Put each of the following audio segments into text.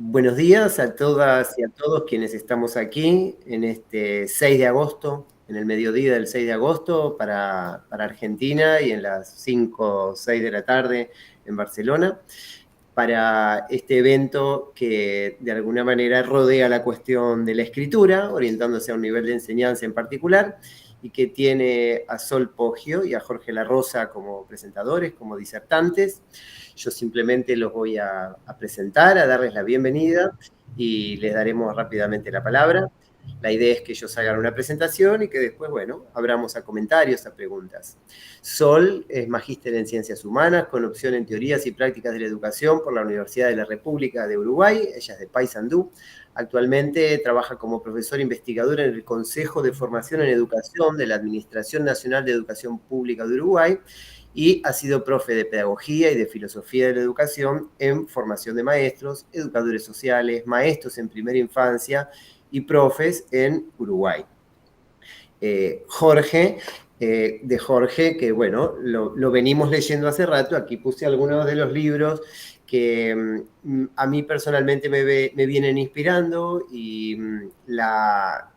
Buenos días a todas y a todos quienes estamos aquí en este 6 de agosto, en el mediodía del 6 de agosto para Argentina y en las 5 o 6 de la tarde en Barcelona, para este evento que de alguna manera rodea la cuestión de la escritura, orientándose a un nivel de enseñanza en particular, y que tiene a Sol Poggio y a Jorge La Rosa como presentadores, como disertantes. Yo simplemente los voy a presentar, a darles la bienvenida y les daremos rápidamente la palabra. La idea es que ellos hagan una presentación y que después, bueno, abramos a comentarios, a preguntas. Sol es magíster en Ciencias Humanas con opción en Teorías y Prácticas de la Educación por la Universidad de la República de Uruguay. Ella es de Paysandú. Actualmente trabaja como profesora investigadora en el Consejo de Formación en Educación de la Administración Nacional de Educación Pública de Uruguay y ha sido profe de Pedagogía y de Filosofía de la Educación en formación de maestros, educadores sociales, maestros en primera infancia y profes en Uruguay. Jorge, de Jorge, que bueno, lo venimos leyendo hace rato, aquí puse algunos de los libros que a mí personalmente me vienen inspirando y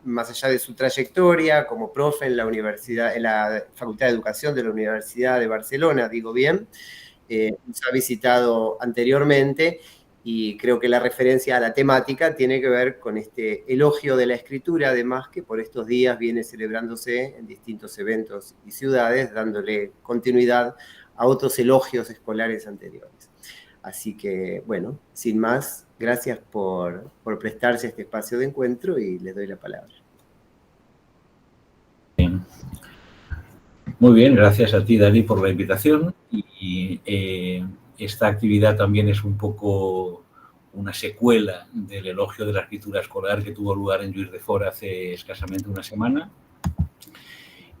más allá de su trayectoria como profe en la universidad, en la Facultad de Educación de la Universidad de Barcelona, digo bien, nos ha visitado anteriormente y creo que la referencia a la temática tiene que ver con este elogio de la escritura, además que por estos días viene celebrándose en distintos eventos y ciudades, dándole continuidad a otros elogios escolares anteriores. Así que, bueno, sin más, gracias por prestarse a este espacio de encuentro y les doy la palabra. Bien. Muy bien, gracias a ti, Dani, por la invitación. Y esta actividad también es un poco una secuela del elogio de la escritura escolar que tuvo lugar en Lluís de Fora hace escasamente una semana.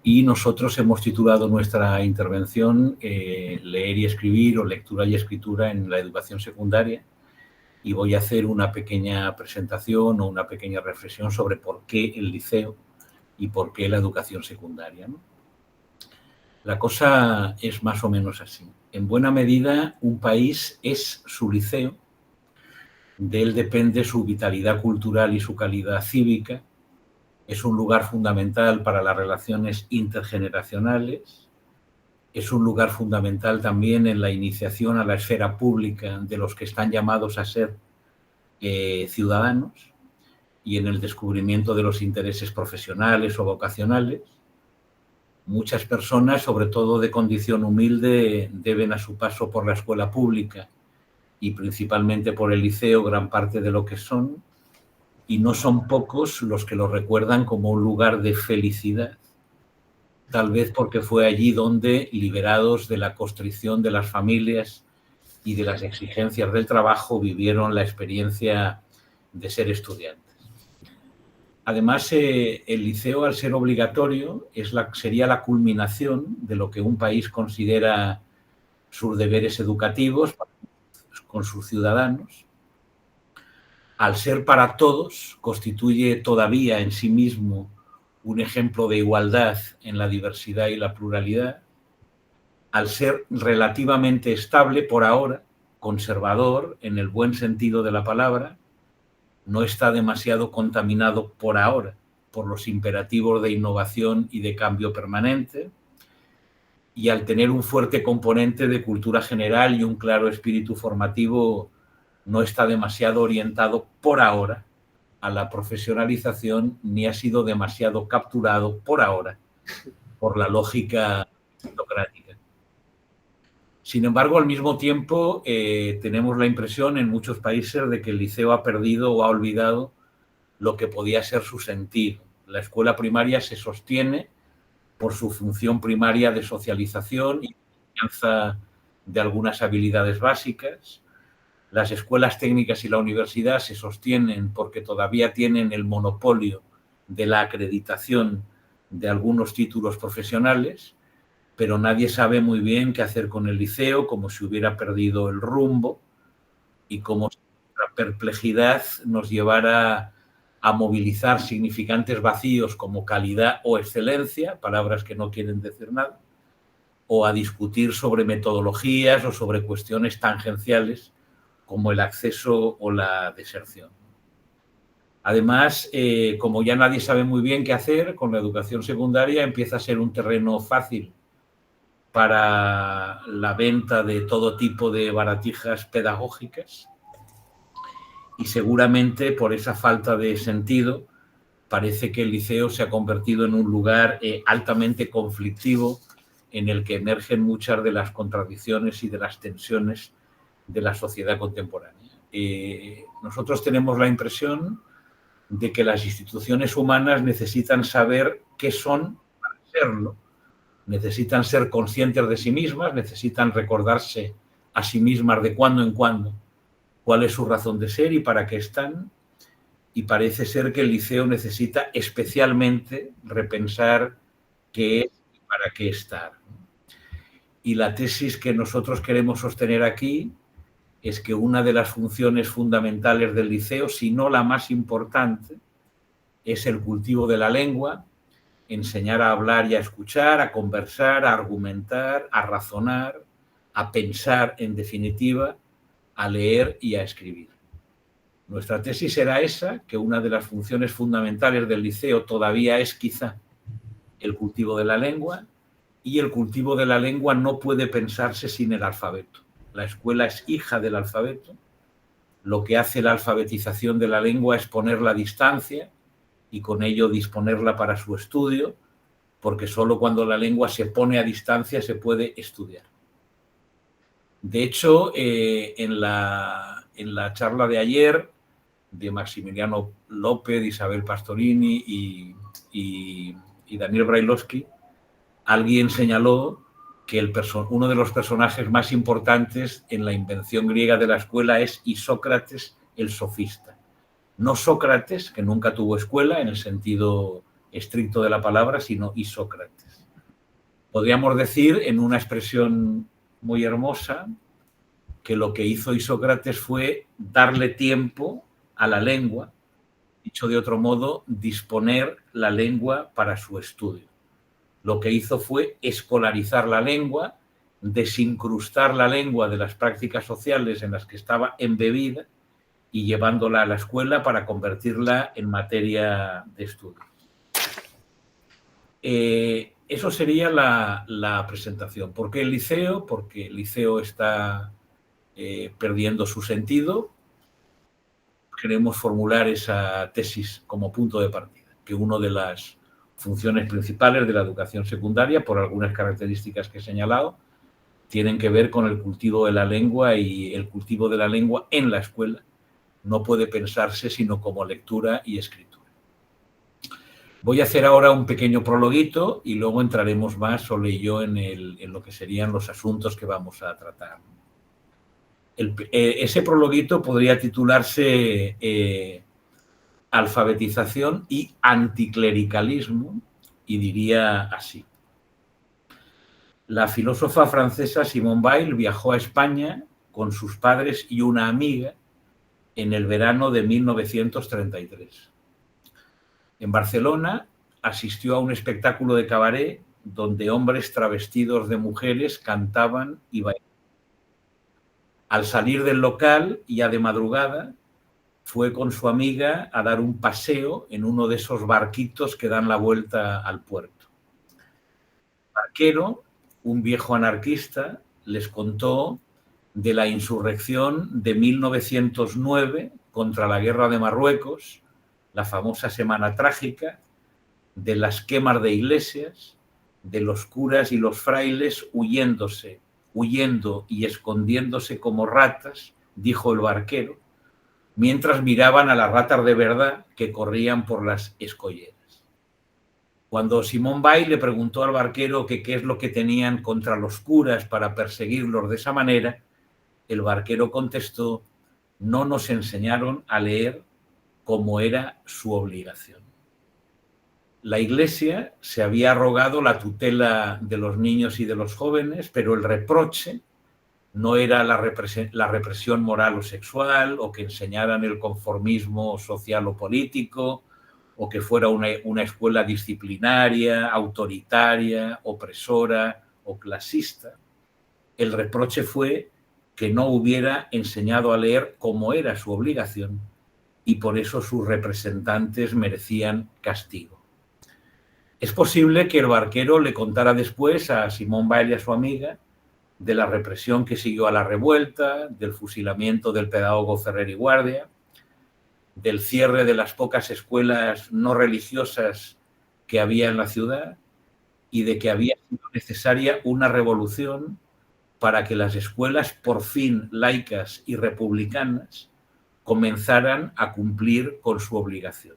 Y nosotros hemos titulado nuestra intervención Leer y escribir o lectura y escritura en la educación secundaria. Y voy a hacer una pequeña presentación o una pequeña reflexión sobre por qué el liceo y por qué la educación secundaria, ¿no? La cosa es más o menos así. En buena medida, un país es su liceo, de él depende su vitalidad cultural y su calidad cívica, es un lugar fundamental para las relaciones intergeneracionales, es un lugar fundamental también en la iniciación a la esfera pública de los que están llamados a ser ciudadanos y en el descubrimiento de los intereses profesionales o vocacionales. Muchas personas, sobre todo de condición humilde, deben a su paso por la escuela pública y principalmente por el liceo gran parte de lo que son, y no son pocos los que lo recuerdan como un lugar de felicidad, tal vez porque fue allí donde, liberados de la constricción de las familias y de las exigencias del trabajo, vivieron la experiencia de ser estudiantes. Además, el liceo, al ser obligatorio, sería la culminación de lo que un país considera sus deberes educativos con sus ciudadanos. Al ser para todos, constituye todavía en sí mismo un ejemplo de igualdad en la diversidad y la pluralidad. Al ser relativamente estable por ahora, conservador en el buen sentido de la palabra, no está demasiado contaminado por ahora por los imperativos de innovación y de cambio permanente, y al tener un fuerte componente de cultura general y un claro espíritu formativo, no está demasiado orientado por ahora a la profesionalización ni ha sido demasiado capturado por ahora por la lógica aristocrática. Sin embargo, al mismo tiempo, tenemos la impresión en muchos países de que el liceo ha perdido o ha olvidado lo que podía ser su sentido. La escuela primaria se sostiene por su función primaria de socialización y enseñanza de algunas habilidades básicas. Las escuelas técnicas y la universidad se sostienen porque todavía tienen el monopolio de la acreditación de algunos títulos profesionales, pero nadie sabe muy bien qué hacer con el liceo, como si hubiera perdido el rumbo y como si la perplejidad nos llevara a movilizar significantes vacíos como calidad o excelencia, palabras que no quieren decir nada, o a discutir sobre metodologías o sobre cuestiones tangenciales como el acceso o la deserción. Además, como ya nadie sabe muy bien qué hacer con la educación secundaria, empieza a ser un terreno fácil para la venta de todo tipo de baratijas pedagógicas, y seguramente por esa falta de sentido parece que el liceo se ha convertido en un lugar altamente conflictivo en el que emergen muchas de las contradicciones y de las tensiones de la sociedad contemporánea. Nosotros tenemos la impresión de que las instituciones humanas necesitan saber qué son para serlo, necesitan ser conscientes de sí mismas, necesitan recordarse a sí mismas de cuando en cuando cuál es su razón de ser y para qué están, y parece ser que el liceo necesita especialmente repensar qué es y para qué estar. Y la tesis que nosotros queremos sostener aquí es que una de las funciones fundamentales del liceo, si no la más importante, es el cultivo de la lengua, enseñar a hablar y a escuchar, a conversar, a argumentar, a razonar, a pensar, en definitiva, a leer y a escribir. Nuestra tesis era esa, que una de las funciones fundamentales del liceo todavía es quizá el cultivo de la lengua, y el cultivo de la lengua no puede pensarse sin el alfabeto. La escuela es hija del alfabeto. Lo que hace la alfabetización de la lengua es ponerla a distancia y con ello disponerla para su estudio, porque solo cuando la lengua se pone a distancia se puede estudiar. De hecho, en la charla de ayer de Maximiliano López, Isabel Pastorini y Daniel Brailovsky, alguien señaló que uno de los personajes más importantes en la invención griega de la escuela es Isócrates el sofista. No Sócrates, que nunca tuvo escuela en el sentido estricto de la palabra, sino Isócrates. Podríamos decir, en una expresión muy hermosa, que lo que hizo Isócrates fue darle tiempo a la lengua, dicho de otro modo, disponer la lengua para su estudio. Lo que hizo fue escolarizar la lengua, desincrustar la lengua de las prácticas sociales en las que estaba embebida y llevándola a la escuela para convertirla en materia de estudio. Eso sería la presentación. ¿Por qué el liceo? Porque el liceo está perdiendo su sentido. Queremos formular esa tesis como punto de partida, que una de las funciones principales de la educación secundaria, por algunas características que he señalado, tienen que ver con el cultivo de la lengua, y el cultivo de la lengua en la escuela no puede pensarse sino como lectura y escritura. Voy a hacer ahora un pequeño prologuito y luego entraremos más, Sole y yo, en lo que serían los asuntos que vamos a tratar. Ese prologuito podría titularse Alfabetización y anticlericalismo, y diría así. La filósofa francesa Simone Weil viajó a España con sus padres y una amiga en el verano de 1933. En Barcelona asistió a un espectáculo de cabaret donde hombres travestidos de mujeres cantaban y bailaban. Al salir del local, ya de madrugada, fue con su amiga a dar un paseo en uno de esos barquitos que dan la vuelta al puerto. El barquero, un viejo anarquista, les contó de la insurrección de 1909 contra la guerra de Marruecos, la famosa Semana Trágica, de las quemas de iglesias, de los curas y los frailes huyendo y escondiéndose como ratas, dijo el barquero, mientras miraban a las ratas de verdad que corrían por las escolleras. Cuando Simone Weil le preguntó al barquero qué es lo que tenían contra los curas para perseguirlos de esa manera, el barquero contestó: no nos enseñaron a leer como era su obligación. La Iglesia se había arrogado la tutela de los niños y de los jóvenes, pero el reproche no era la represión moral o sexual, o que enseñaran el conformismo social o político, o que fuera una escuela disciplinaria, autoritaria, opresora o clasista. El reproche fue que no hubiera enseñado a leer como era su obligación, y por eso sus representantes merecían castigo. Es posible que el barquero le contara después a Simón Weil y a su amiga de la represión que siguió a la revuelta, del fusilamiento del pedagogo Ferrer y Guardia, del cierre de las pocas escuelas no religiosas que había en la ciudad y de que había sido necesaria una revolución para que las escuelas por fin laicas y republicanas comenzaran a cumplir con su obligación.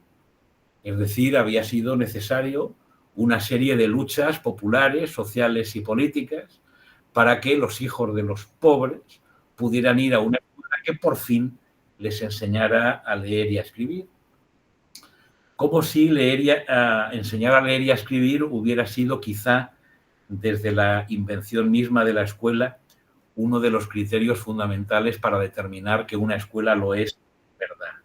Es decir, había sido necesario una serie de luchas populares, sociales y políticas para que los hijos de los pobres pudieran ir a una escuela que por fin les enseñara a leer y a escribir. Como si enseñar a leer y a escribir hubiera sido quizá, desde la invención misma de la escuela, uno de los criterios fundamentales para determinar que una escuela lo es de verdad.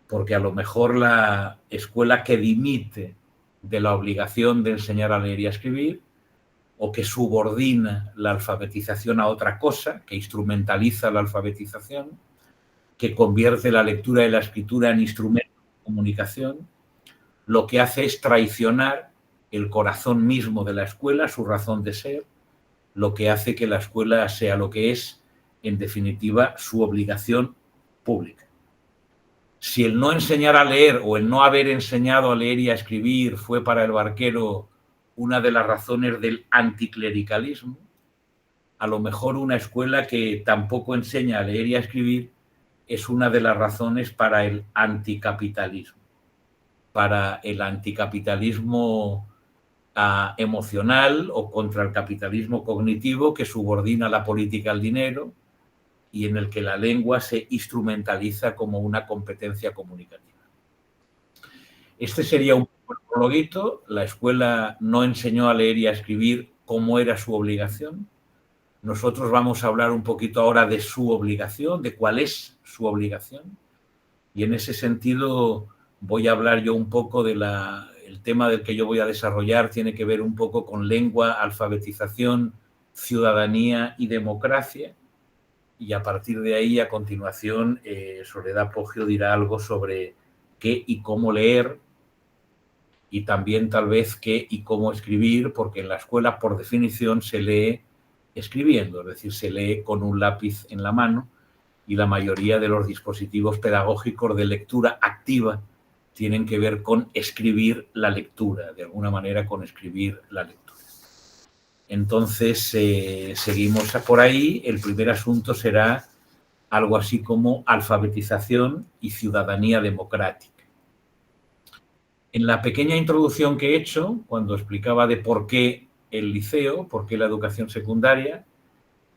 Porque a lo mejor la escuela que dimite de la obligación de enseñar a leer y a escribir, o que subordina la alfabetización a otra cosa, que instrumentaliza la alfabetización, que convierte la lectura y la escritura en instrumento de comunicación, lo que hace es traicionar el corazón mismo de la escuela, su razón de ser, lo que hace que la escuela sea lo que es, en definitiva, su obligación pública. Si el no enseñar a leer o el no haber enseñado a leer y a escribir fue para el barquero una de las razones del anticlericalismo, a lo mejor una escuela que tampoco enseña a leer y a escribir es una de las razones para el anticapitalismo, para el anticapitalismo emocional o contra el capitalismo cognitivo que subordina la política al dinero y en el que la lengua se instrumentaliza como una competencia comunicativa. Este sería un poco el prologuito. La escuela no enseñó a leer y a escribir como era su obligación. Nosotros vamos a hablar un poquito ahora de su obligación, de cuál es su obligación. Y en ese sentido voy a hablar yo un poco de el tema del que yo voy a desarrollar, tiene que ver un poco con lengua, alfabetización, ciudadanía y democracia. Y a partir de ahí, a continuación, Soledad Poggio dirá algo sobre qué y cómo leer y también tal vez qué y cómo escribir, porque en la escuela, por definición, se lee escribiendo, es decir, se lee con un lápiz en la mano y la mayoría de los dispositivos pedagógicos de lectura activa tienen que ver con escribir la lectura, de alguna manera con escribir la lectura. Entonces, seguimos por ahí. El primer asunto será algo así como alfabetización y ciudadanía democrática. En la pequeña introducción que he hecho, cuando explicaba de por qué el liceo, por qué la educación secundaria,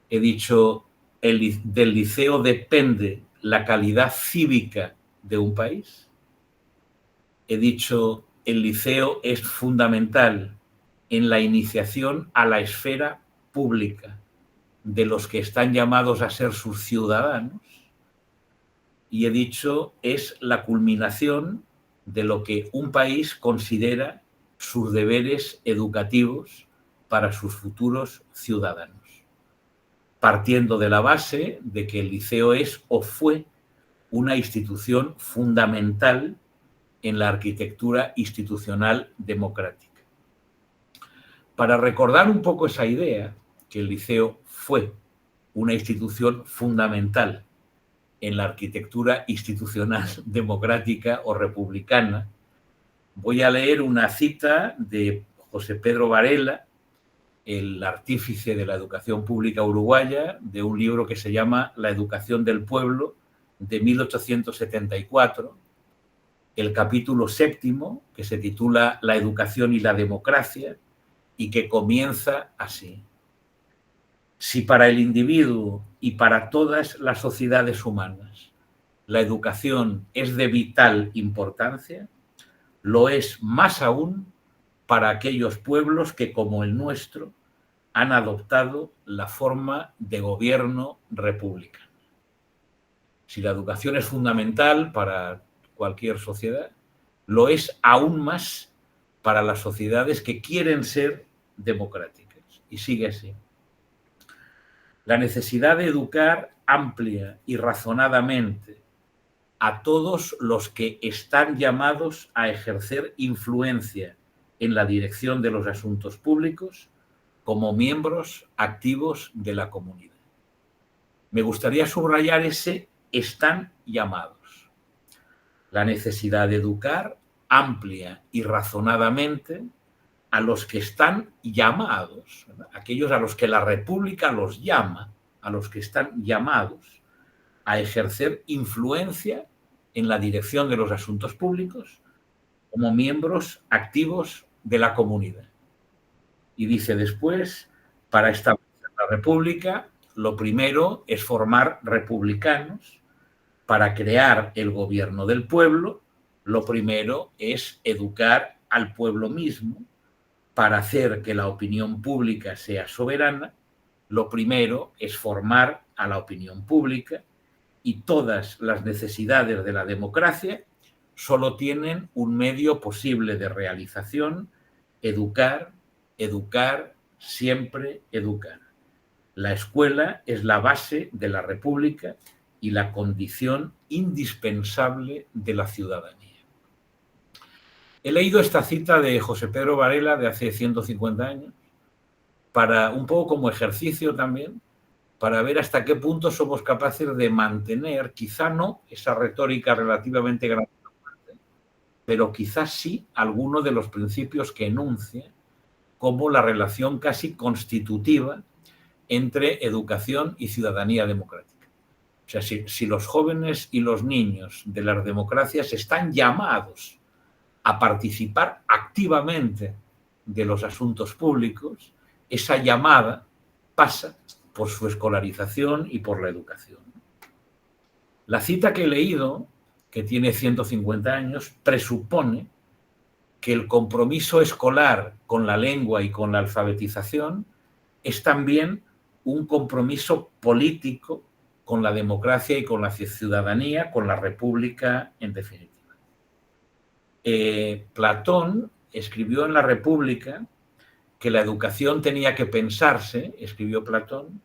he dicho del liceo depende la calidad cívica de un país. He dicho el liceo es fundamental en la iniciación a la esfera pública de los que están llamados a ser sus ciudadanos. Y he dicho, es la culminación de lo que un país considera sus deberes educativos para sus futuros ciudadanos, partiendo de la base de que el liceo es o fue una institución fundamental en la arquitectura institucional democrática. Para recordar un poco esa idea, que el liceo fue una institución fundamental en la arquitectura institucional democrática o republicana, voy a leer una cita de José Pedro Varela, el artífice de la educación pública uruguaya, de un libro que se llama La educación del pueblo, de 1874, el capítulo 7, que se titula La educación y la democracia, y que comienza así. Si para el individuo y para todas las sociedades humanas la educación es de vital importancia, lo es más aún para aquellos pueblos que, como el nuestro, han adoptado la forma de gobierno republicano. Si la educación es fundamental para cualquier sociedad, lo es aún más para las sociedades que quieren ser democráticas. Y sigue así. La necesidad de educar amplia y razonadamente a todos los que están llamados a ejercer influencia en la dirección de los asuntos públicos como miembros activos de la comunidad. Me gustaría subrayar ese "están llamados". La necesidad de educar amplia y razonadamente a los que están llamados, ¿verdad? Aquellos a los que la República los llama, a los que están llamados a ejercer influencia en la dirección de los asuntos públicos como miembros activos de la comunidad. Y dice después, para establecer la República, lo primero es formar republicanos. Para crear el gobierno del pueblo, lo primero es educar al pueblo mismo. Para hacer que la opinión pública sea soberana, lo primero es formar a la opinión pública, y todas las necesidades de la democracia solo tienen un medio posible de realización: educar, educar, siempre educar. La escuela es la base de la República y la condición indispensable de la ciudadanía. He leído esta cita de José Pedro Varela de hace 150 años, para un poco como ejercicio también, para ver hasta qué punto somos capaces de mantener, quizá no esa retórica relativamente grandilocuente, pero quizás sí algunos de los principios que enuncia, como la relación casi constitutiva entre educación y ciudadanía democrática. O sea, si los jóvenes y los niños de las democracias están llamados a participar activamente de los asuntos públicos, esa llamada pasa por su escolarización y por la educación. La cita que he leído, que tiene 150 años, presupone que el compromiso escolar con la lengua y con la alfabetización es también un compromiso político con la democracia y con la ciudadanía, con la república en definitiva. Platón escribió en la República que la educación tenía que pensarse, escribió Platón,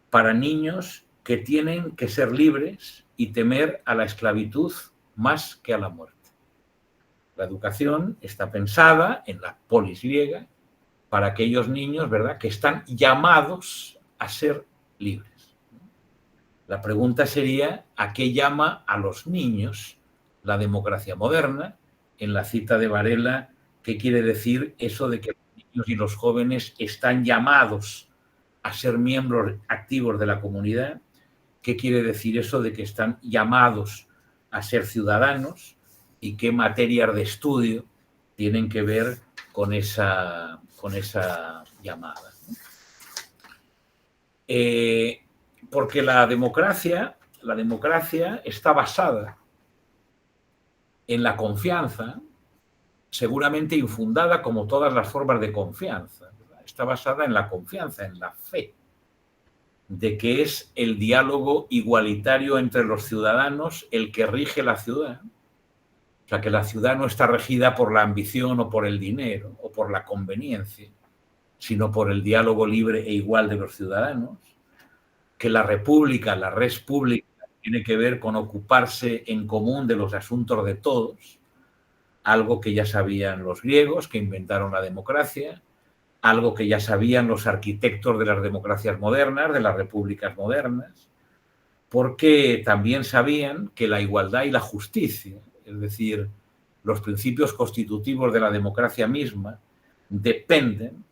para niños que tienen que ser libres y temer a la esclavitud más que a la muerte. La educación está pensada en la polis griega para aquellos niños, ¿verdad?, que están llamados a ser libres. La pregunta sería, ¿a qué llama a los niños la democracia moderna? En la cita de Varela, ¿qué quiere decir eso de que los niños y los jóvenes están llamados a ser miembros activos de la comunidad? ¿Qué quiere decir eso de que están llamados a ser ciudadanos? ¿Y qué materias de estudio tienen que ver con esa llamada? Porque la democracia está basada en la confianza, seguramente infundada como todas las formas de confianza, ¿verdad? Está basada en la confianza, en la fe, de que es el diálogo igualitario entre los ciudadanos el que rige la ciudad. O sea, que la ciudad no está regida por la ambición o por el dinero o por la conveniencia, sino por el diálogo libre e igual de los ciudadanos. Que la república, la res pública, tiene que ver con ocuparse en común de los asuntos de todos, algo que ya sabían los griegos, que inventaron la democracia, algo que ya sabían los arquitectos de las democracias modernas, de las repúblicas modernas, porque también sabían que la igualdad y la justicia, es decir, los principios constitutivos de la democracia misma, dependen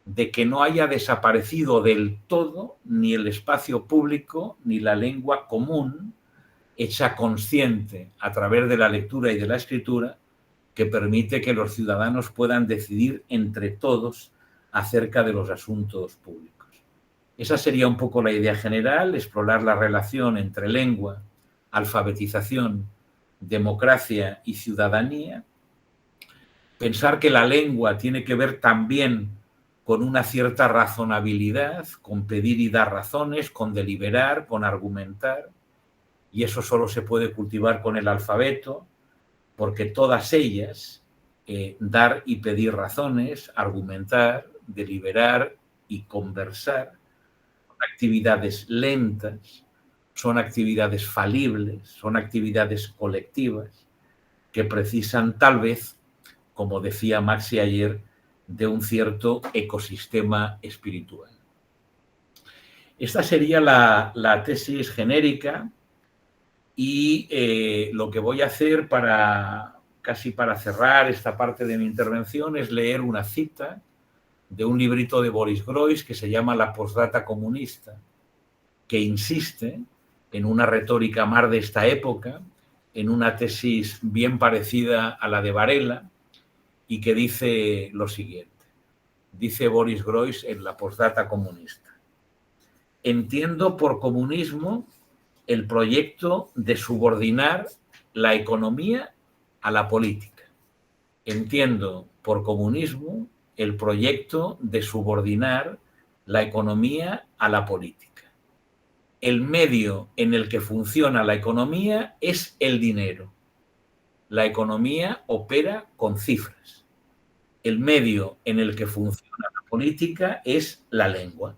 de que no haya desaparecido del todo ni el espacio público ni la lengua común, hecha consciente a través de la lectura y de la escritura, que permite que los ciudadanos puedan decidir entre todos acerca de los asuntos públicos. Esa sería un poco la idea general, explorar la relación entre lengua, alfabetización, democracia y ciudadanía. Pensar que la lengua tiene que ver también con una cierta razonabilidad, con pedir y dar razones, con deliberar, con argumentar, y eso solo se puede cultivar con el alfabeto, porque todas ellas, dar y pedir razones, argumentar, deliberar y conversar, son actividades lentas, son actividades falibles, son actividades colectivas que precisan tal vez, como decía Maxi ayer, de un cierto ecosistema espiritual. Esta sería la tesis genérica y lo que voy a hacer casi para cerrar esta parte de mi intervención es leer una cita de un librito de Boris Groys que se llama La postdata comunista, que insiste en una retórica más de esta época, en una tesis bien parecida a la de Varela y que dice lo siguiente. Dice Boris Groys en La postdata comunista. Entiendo por comunismo el proyecto de subordinar la economía a la política. Entiendo por comunismo el proyecto de subordinar la economía a la política. El medio en el que funciona la economía es el dinero. La economía opera con cifras. El medio en el que funciona la política es la lengua.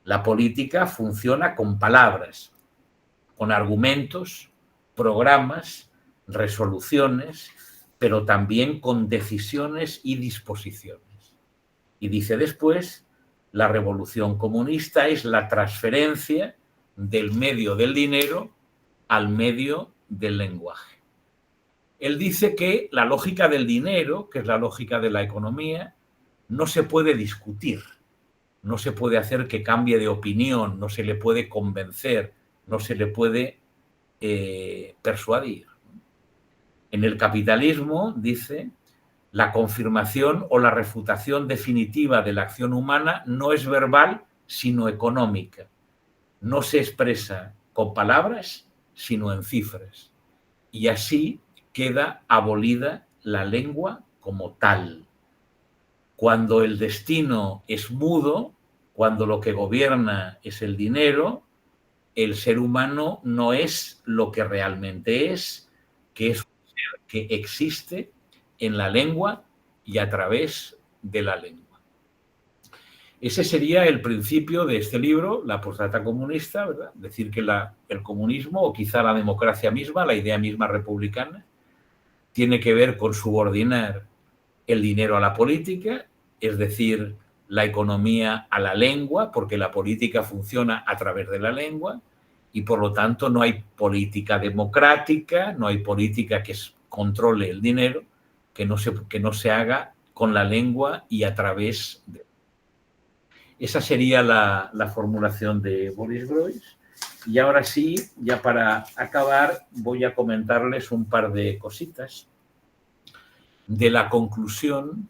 La política funciona con palabras, con argumentos, programas, resoluciones, pero también con decisiones y disposiciones. Y dice después, la revolución comunista es la transferencia del medio del dinero al medio del lenguaje. Él dice que la lógica del dinero, que es la lógica de la economía, no se puede discutir, no se puede hacer que cambie de opinión, no se le puede convencer, no se le puede persuadir. En el capitalismo, dice, la confirmación o la refutación definitiva de la acción humana no es verbal, sino económica. No se expresa con palabras, sino en cifras. Y así queda abolida la lengua como tal. Cuando el destino es mudo, cuando lo que gobierna es el dinero, el ser humano no es lo que realmente es, que es un ser que existe en la lengua y a través de la lengua. Ese sería el principio de este libro, La postdata comunista, ¿verdad? Decir que el comunismo, o quizá la democracia misma, la idea misma republicana, tiene que ver con subordinar el dinero a la política, es decir, la economía a la lengua, porque la política funciona a través de la lengua y por lo tanto no hay política democrática, no hay política que controle el dinero, que no se haga con la lengua y a través de... Esa sería la formulación de Boris Groys. Y ahora sí, ya para acabar, voy a comentarles un par de cositas de la conclusión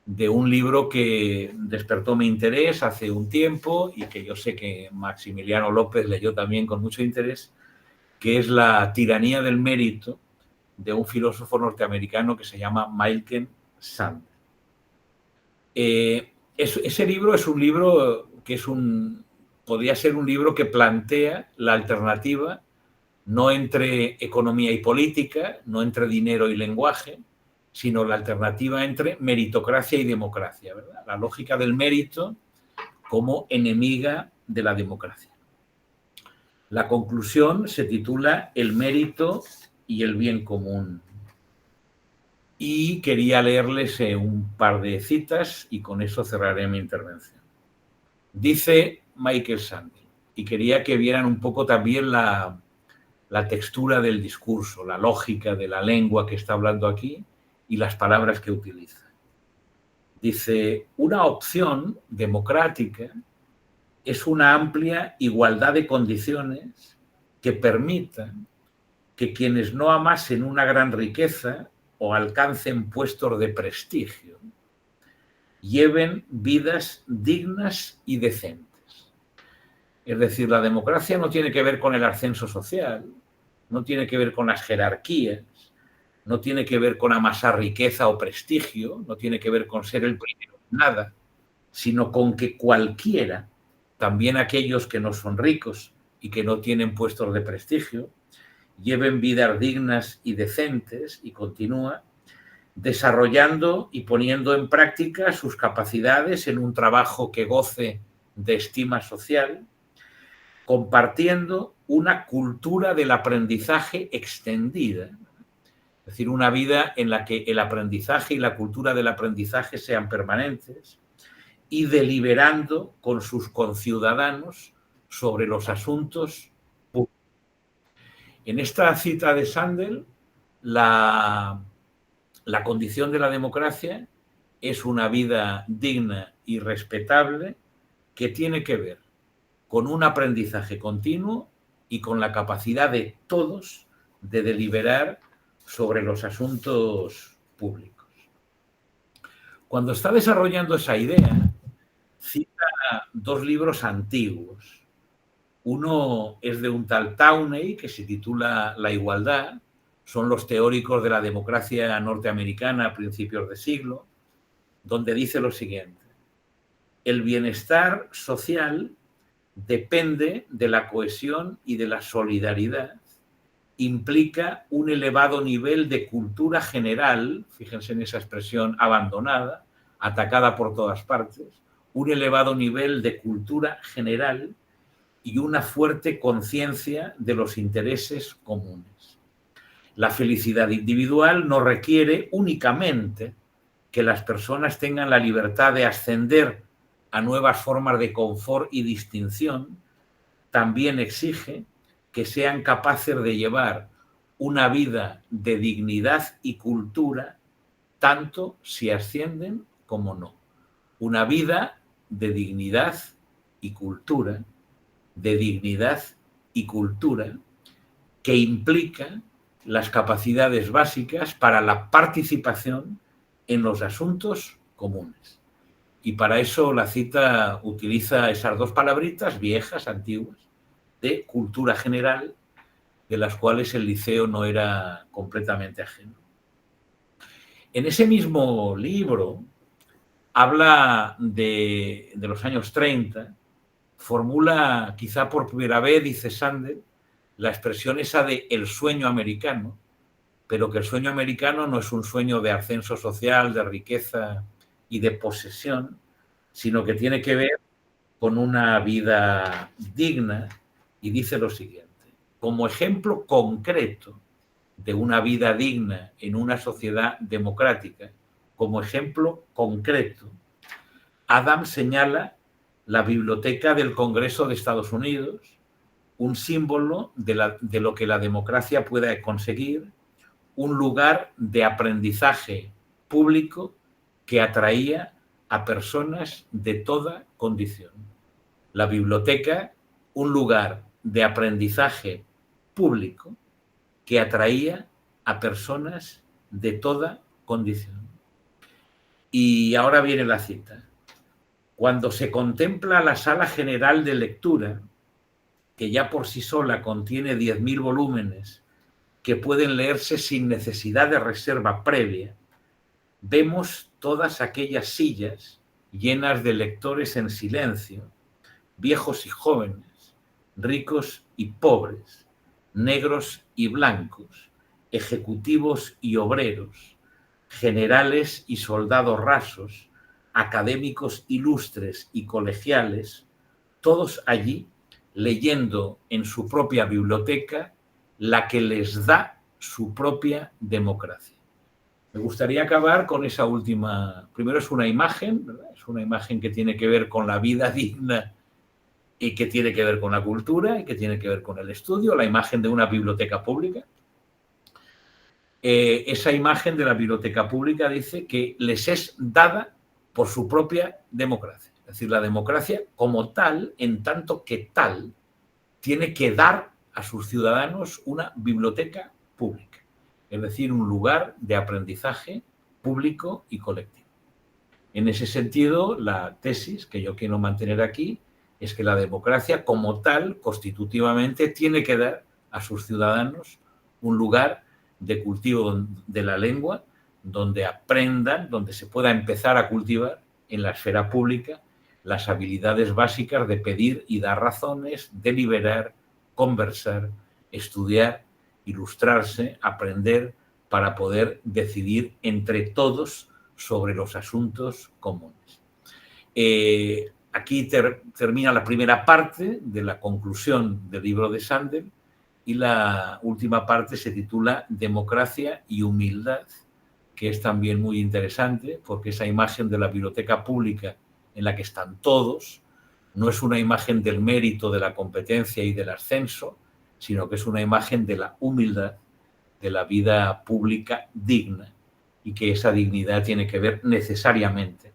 de un libro que despertó mi interés hace un tiempo y que yo sé que Maximiliano López leyó también con mucho interés, que es La tiranía del mérito, de un filósofo norteamericano que se llama Malcolm Sanders. Ese libro es un libro que podría ser un libro que plantea la alternativa no entre economía y política, no entre dinero y lenguaje, sino la alternativa entre meritocracia y democracia, ¿verdad? La lógica del mérito como enemiga de la democracia. La conclusión se titula El mérito y el bien común. Y quería leerles un par de citas y con eso cerraré mi intervención. Dice Michael Sandel, y quería que vieran un poco también la textura del discurso, la lógica de la lengua que está hablando aquí y las palabras que utiliza. Dice, una opción democrática es una amplia igualdad de condiciones que permitan que quienes no amasen una gran riqueza o alcancen puestos de prestigio lleven vidas dignas y decentes. Es decir, la democracia no tiene que ver con el ascenso social, no tiene que ver con las jerarquías, no tiene que ver con amasar riqueza o prestigio, no tiene que ver con ser el primero en nada, sino con que cualquiera, también aquellos que no son ricos y que no tienen puestos de prestigio, lleven vidas dignas y decentes, y continúa, desarrollando y poniendo en práctica sus capacidades en un trabajo que goce de estima social, compartiendo una cultura del aprendizaje extendida. Es decir, una vida en la que el aprendizaje y la cultura del aprendizaje sean permanentes y deliberando con sus conciudadanos sobre los asuntos públicos. En esta cita de Sandel, la condición de la democracia es una vida digna y respetable que tiene que ver con un aprendizaje continuo y con la capacidad de todos de deliberar sobre los asuntos públicos. Cuando está desarrollando esa idea, cita dos libros antiguos. Uno es de un tal Tawney, que se titula La igualdad. Son los teóricos de la democracia norteamericana a principios de siglo, donde dice lo siguiente: el bienestar social depende de la cohesión y de la solidaridad, implica un elevado nivel de cultura general, fíjense en esa expresión, abandonada, atacada por todas partes, un elevado nivel de cultura general y una fuerte conciencia de los intereses comunes. La felicidad individual no requiere únicamente que las personas tengan la libertad de ascender a nuevas formas de confort y distinción, también exige que sean capaces de llevar una vida de dignidad y cultura, tanto si ascienden como no. Una vida de dignidad y cultura, de dignidad y cultura, que implica las capacidades básicas para la participación en los asuntos comunes. Y para eso la cita utiliza esas dos palabritas viejas, antiguas, de cultura general, de las cuales el Liceo no era completamente ajeno. En ese mismo libro habla de los años 30, formula quizá por primera vez, dice Sandel, la expresión esa de el sueño americano, pero que el sueño americano no es un sueño de ascenso social, de riqueza y de posesión, sino que tiene que ver con una vida digna, y dice lo siguiente: como ejemplo concreto de una vida digna en una sociedad democrática, como ejemplo concreto, Adams señala la Biblioteca del Congreso de Estados Unidos, un símbolo de lo que la democracia pueda conseguir, un lugar de aprendizaje público que atraía a personas de toda condición. La biblioteca, un lugar de aprendizaje público que atraía a personas de toda condición. Y ahora viene la cita. Cuando se contempla la sala general de lectura, que ya por sí sola contiene 10.000 volúmenes que pueden leerse sin necesidad de reserva previa, vemos todas aquellas sillas llenas de lectores en silencio, viejos y jóvenes, ricos y pobres, negros y blancos, ejecutivos y obreros, generales y soldados rasos, académicos ilustres y colegiales, todos allí leyendo en su propia biblioteca la que les da su propia democracia. Me gustaría acabar con esa última. Primero es una imagen, ¿verdad? Es una imagen que tiene que ver con la vida digna y que tiene que ver con la cultura y que tiene que ver con el estudio, la imagen de una biblioteca pública. Esa imagen de la biblioteca pública dice que les es dada por su propia democracia. Es decir, la democracia como tal, en tanto que tal, tiene que dar a sus ciudadanos una biblioteca pública. Es decir, un lugar de aprendizaje público y colectivo. En ese sentido, la tesis que yo quiero mantener aquí es que la democracia como tal, constitutivamente, tiene que dar a sus ciudadanos un lugar de cultivo de la lengua, donde aprendan, donde se pueda empezar a cultivar en la esfera pública las habilidades básicas de pedir y dar razones, deliberar, conversar, estudiar, ilustrarse, aprender para poder decidir entre todos sobre los asuntos comunes. Aquí termina la primera parte de la conclusión del libro de Sandel y la última parte se titula Democracia y humildad, que es también muy interesante porque esa imagen de la biblioteca pública en la que están todos no es una imagen del mérito, de la competencia y del ascenso, sino que es una imagen de la humildad, de la vida pública digna, y que esa dignidad tiene que ver necesariamente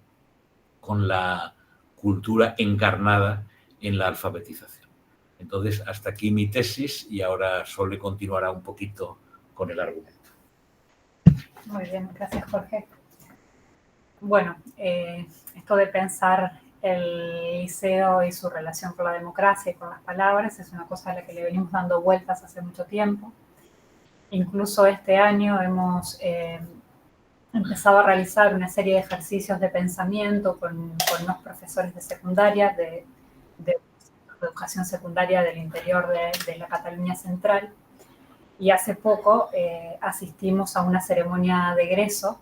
con la cultura encarnada en la alfabetización. Entonces, hasta aquí mi tesis y ahora Sole continuará un poquito con el argumento. Muy bien, gracias Jorge. Bueno, esto de pensar el liceo y su relación con la democracia y con las palabras es una cosa a la que le venimos dando vueltas hace mucho tiempo. Incluso este año hemos empezado a realizar una serie de ejercicios de pensamiento con unos profesores de secundaria, de educación secundaria del interior de la Cataluña Central. Y hace poco asistimos a una ceremonia de egreso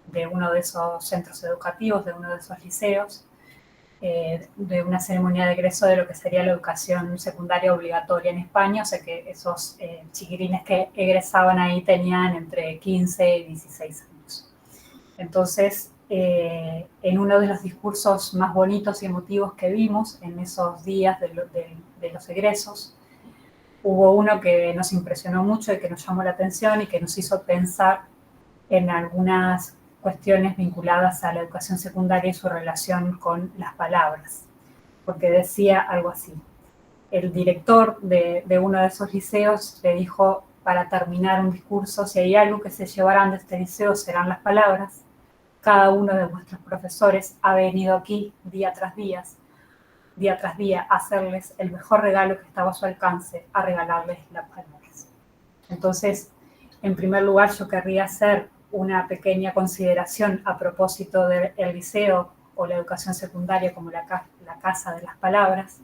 de uno de esos centros educativos, de uno de esos liceos, de una ceremonia de egreso de lo que sería la educación secundaria obligatoria en España, o sea que esos chiquirines que egresaban ahí tenían entre 15 y 16 años. Entonces, en uno de los discursos más bonitos y emotivos que vimos en esos días de los egresos, hubo uno que nos impresionó mucho y que nos llamó la atención y que nos hizo pensar en algunas cuestiones vinculadas a la educación secundaria y su relación con las palabras, porque decía algo así. El director de uno de esos liceos le dijo, para terminar un discurso, si hay algo que se llevarán de este liceo serán las palabras. Cada uno de vuestros profesores ha venido aquí día tras día, a hacerles el mejor regalo que estaba a su alcance, a regalarles las palabras. Entonces, en primer lugar, yo querría hacer una pequeña consideración a propósito del liceo o la educación secundaria como la casa de las palabras,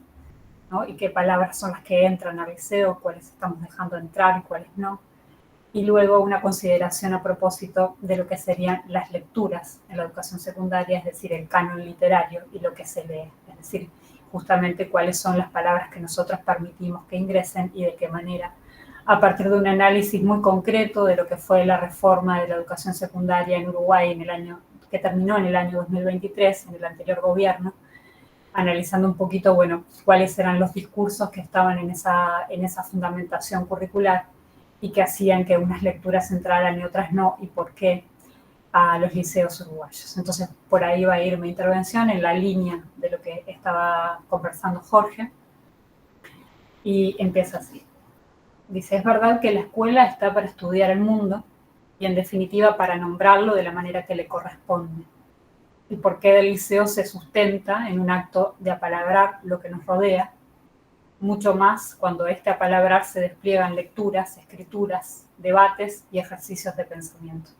¿no? Y qué palabras son las que entran al liceo, cuáles estamos dejando entrar y cuáles no. Y luego una consideración a propósito de lo que serían las lecturas en la educación secundaria, es decir, el canon literario y lo que se lee, es decir, justamente cuáles son las palabras que nosotros permitimos que ingresen y de qué manera, a partir de un análisis muy concreto de lo que fue la reforma de la educación secundaria en Uruguay que terminó en el año 2023, en el anterior gobierno, analizando un poquito, bueno, cuáles eran los discursos que estaban en esa fundamentación curricular y que hacían que unas lecturas entraran y otras no, y por qué a los liceos uruguayos. Entonces, por ahí va a ir mi intervención en la línea de lo que estaba conversando Jorge, y empieza así. Dice, es verdad que la escuela está para estudiar el mundo y en definitiva para nombrarlo de la manera que le corresponde. El porqué del liceo se sustenta en un acto de apalabrar lo que nos rodea, mucho más cuando este apalabrar se despliega en lecturas, escrituras, debates y ejercicios de pensamiento.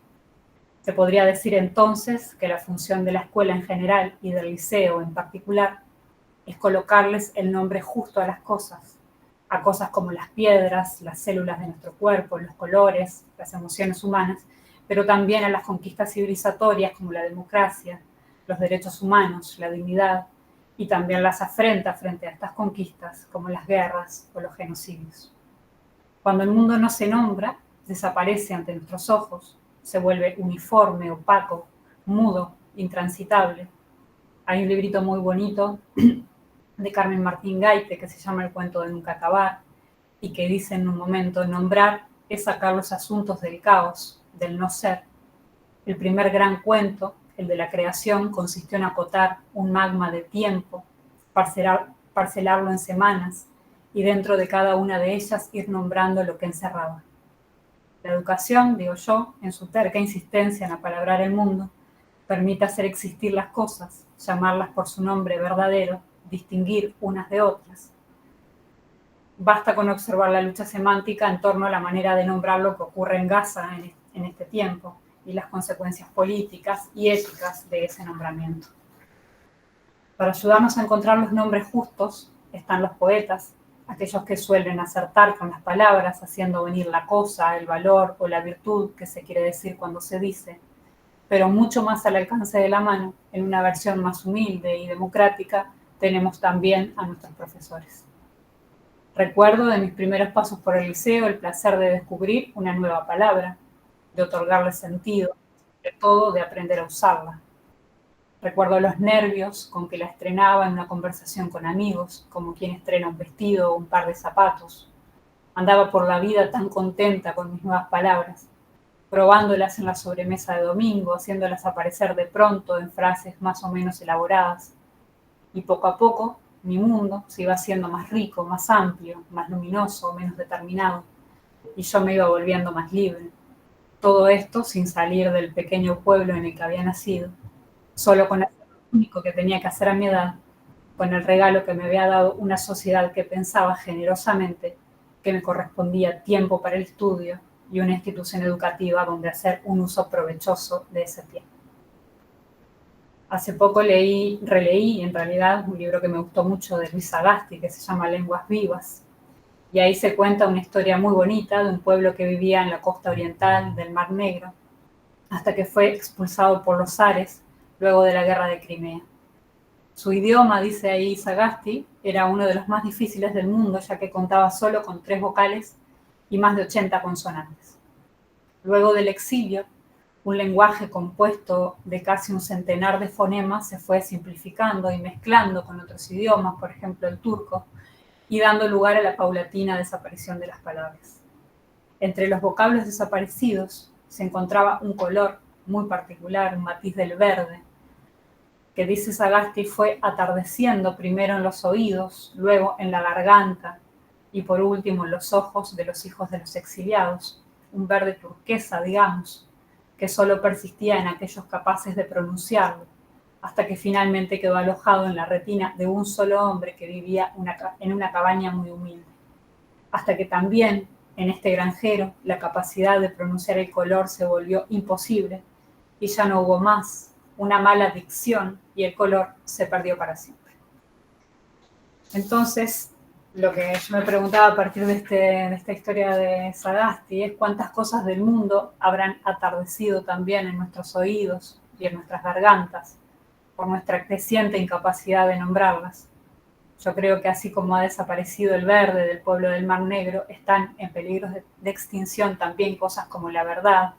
Se podría decir entonces que la función de la escuela en general y del liceo en particular es colocarles el nombre justo a las cosas, a cosas como las piedras, las células de nuestro cuerpo, los colores, las emociones humanas, pero también a las conquistas civilizatorias como la democracia, los derechos humanos, la dignidad, y también las afrentas frente a estas conquistas como las guerras o los genocidios. Cuando el mundo no se nombra, desaparece ante nuestros ojos, se vuelve uniforme, opaco, mudo, intransitable. Hay un librito muy bonito de Carmen Martín Gaite, que se llama El cuento de nunca acabar, y que dice en un momento, nombrar es sacar los asuntos del caos, del no ser. El primer gran cuento, el de la creación, consistió en acotar un magma de tiempo, parcelarlo en semanas, y dentro de cada una de ellas ir nombrando lo que encerraba. La educación, digo yo, en su terca insistencia en apalabrar el mundo, permite hacer existir las cosas, llamarlas por su nombre verdadero, distinguir unas de otras. Basta con observar la lucha semántica en torno a la manera de nombrar lo que ocurre en Gaza en este tiempo y las consecuencias políticas y éticas de ese nombramiento. Para ayudarnos a encontrar los nombres justos están los poetas, aquellos que suelen acertar con las palabras, haciendo venir la cosa, el valor o la virtud que se quiere decir cuando se dice, pero mucho más al alcance de la mano, en una versión más humilde y democrática, tenemos también a nuestros profesores. Recuerdo de mis primeros pasos por el liceo el placer de descubrir una nueva palabra, de otorgarle sentido, sobre todo de aprender a usarla. Recuerdo los nervios con que la estrenaba en una conversación con amigos, como quien estrena un vestido o un par de zapatos. Andaba por la vida tan contenta con mis nuevas palabras, probándolas en la sobremesa de domingo, haciéndolas aparecer de pronto en frases más o menos elaboradas. Y poco a poco, mi mundo se iba haciendo más rico, más amplio, más luminoso, menos determinado, y yo me iba volviendo más libre. Todo esto sin salir del pequeño pueblo en el que había nacido, solo con hacer lo único que tenía que hacer a mi edad, con el regalo que me había dado una sociedad que pensaba generosamente que me correspondía tiempo para el estudio y una institución educativa donde hacer un uso provechoso de ese tiempo. Hace poco releí en realidad un libro que me gustó mucho de Luis Sagasti, que se llama Lenguas Vivas, y ahí se cuenta una historia muy bonita de un pueblo que vivía en la costa oriental del Mar Negro, hasta que fue expulsado por los zares luego de la guerra de Crimea. Su idioma, dice ahí Sagasti, era uno de los más difíciles del mundo, ya que contaba solo con 3 vocales y más de 80 consonantes. Luego del exilio, un lenguaje compuesto de casi un centenar de fonemas se fue simplificando y mezclando con otros idiomas, por ejemplo el turco, y dando lugar a la paulatina desaparición de las palabras. Entre los vocablos desaparecidos se encontraba un color muy particular, un matiz del verde, que dice Sagasti fue atardeciendo primero en los oídos, luego en la garganta y por último en los ojos de los hijos de los exiliados, un verde turquesa, digamos, que solo persistía en aquellos capaces de pronunciarlo, hasta que finalmente quedó alojado en la retina de un solo hombre que vivía en una cabaña muy humilde. Hasta que también, en este granjero, la capacidad de pronunciar el color se volvió imposible y ya no hubo más, una mala dicción y el color se perdió para siempre. Entonces, lo que yo me preguntaba a partir de esta historia de Sagasti es cuántas cosas del mundo habrán atardecido también en nuestros oídos y en nuestras gargantas por nuestra creciente incapacidad de nombrarlas. Yo creo que así como ha desaparecido el verde del pueblo del Mar Negro, están en peligro de extinción también cosas como la verdad,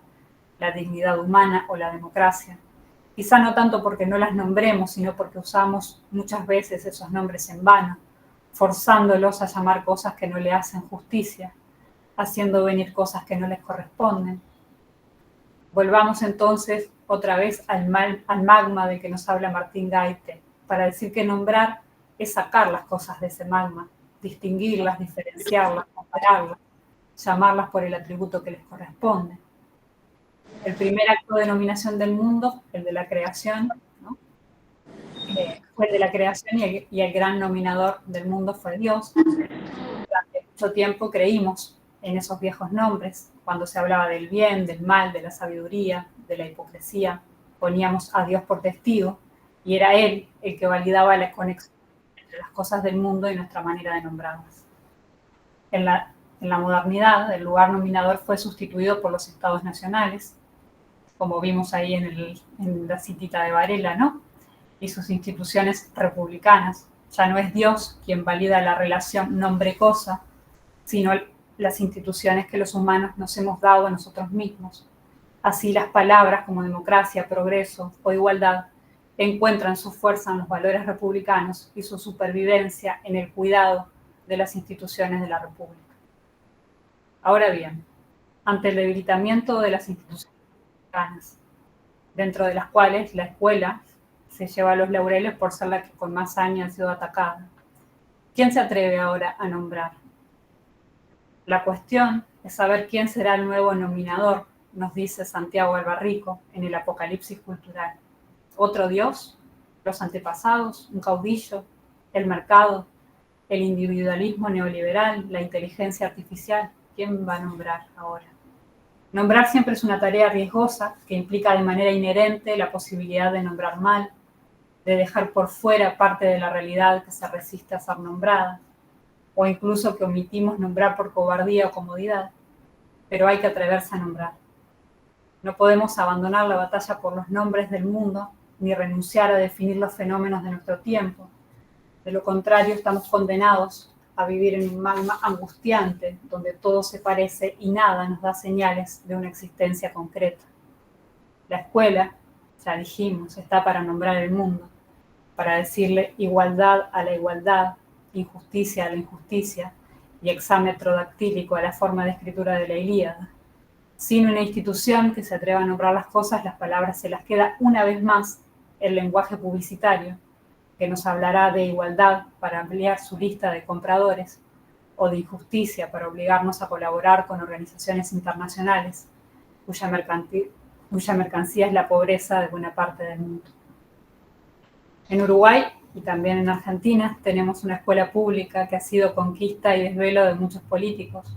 la dignidad humana o la democracia. Quizá no tanto porque no las nombremos, sino porque usamos muchas veces esos nombres en vano, forzándolos a llamar cosas que no le hacen justicia, haciendo venir cosas que no les corresponden. Volvamos entonces otra vez al magma de que nos habla Martín Gaite, para decir que nombrar es sacar las cosas de ese magma, distinguirlas, diferenciarlas, compararlas, llamarlas por el atributo que les corresponde. El primer acto de nominación del mundo, el de la creación, ¿no? Fue el de la creación y el gran nominador del mundo fue Dios. Durante mucho tiempo creímos en esos viejos nombres, cuando se hablaba del bien, del mal, de la sabiduría, de la hipocresía, poníamos a Dios por testigo y era Él el que validaba la conexión entre las cosas del mundo y nuestra manera de nombrarlas. En la modernidad, el lugar nominador fue sustituido por los estados nacionales, como vimos ahí en la citita de Varela, ¿no? Y sus instituciones republicanas. Ya no es Dios quien valida la relación nombre-cosa, sino las instituciones que los humanos nos hemos dado a nosotros mismos. Así las palabras como democracia, progreso o igualdad encuentran su fuerza en los valores republicanos y su supervivencia en el cuidado de las instituciones de la República. Ahora bien, ante el debilitamiento de las instituciones republicanas, dentro de las cuales la escuela se lleva los laureles por ser la que con más años ha sido atacada, ¿quién se atreve ahora a nombrar? La cuestión es saber quién será el nuevo nominador, nos dice Santiago Albarrico en el Apocalipsis Cultural. ¿Otro Dios? ¿Los antepasados? ¿Un caudillo? ¿El mercado? ¿El individualismo neoliberal? ¿La inteligencia artificial? ¿Quién va a nombrar ahora? Nombrar siempre es una tarea riesgosa que implica de manera inherente la posibilidad de nombrar mal, de dejar por fuera parte de la realidad que se resiste a ser nombrada, o incluso que omitimos nombrar por cobardía o comodidad, pero hay que atreverse a nombrar. No podemos abandonar la batalla por los nombres del mundo, ni renunciar a definir los fenómenos de nuestro tiempo, De lo contrario, estamos condenados a vivir en un magma angustiante, donde todo se parece y nada nos da señales de una existencia concreta. La escuela, ya dijimos, está para nombrar el mundo, para decirle igualdad a la igualdad, injusticia a la injusticia y hexámetro dactílico a la forma de escritura de la Ilíada. Sin una institución que se atreva a nombrar las cosas, las palabras se las queda una vez más el lenguaje publicitario, que nos hablará de igualdad para ampliar su lista de compradores o de injusticia para obligarnos a colaborar con organizaciones internacionales cuya mercancía es la pobreza de buena parte del mundo. En Uruguay y también en Argentina tenemos una escuela pública que ha sido conquista y desvelo de muchos políticos,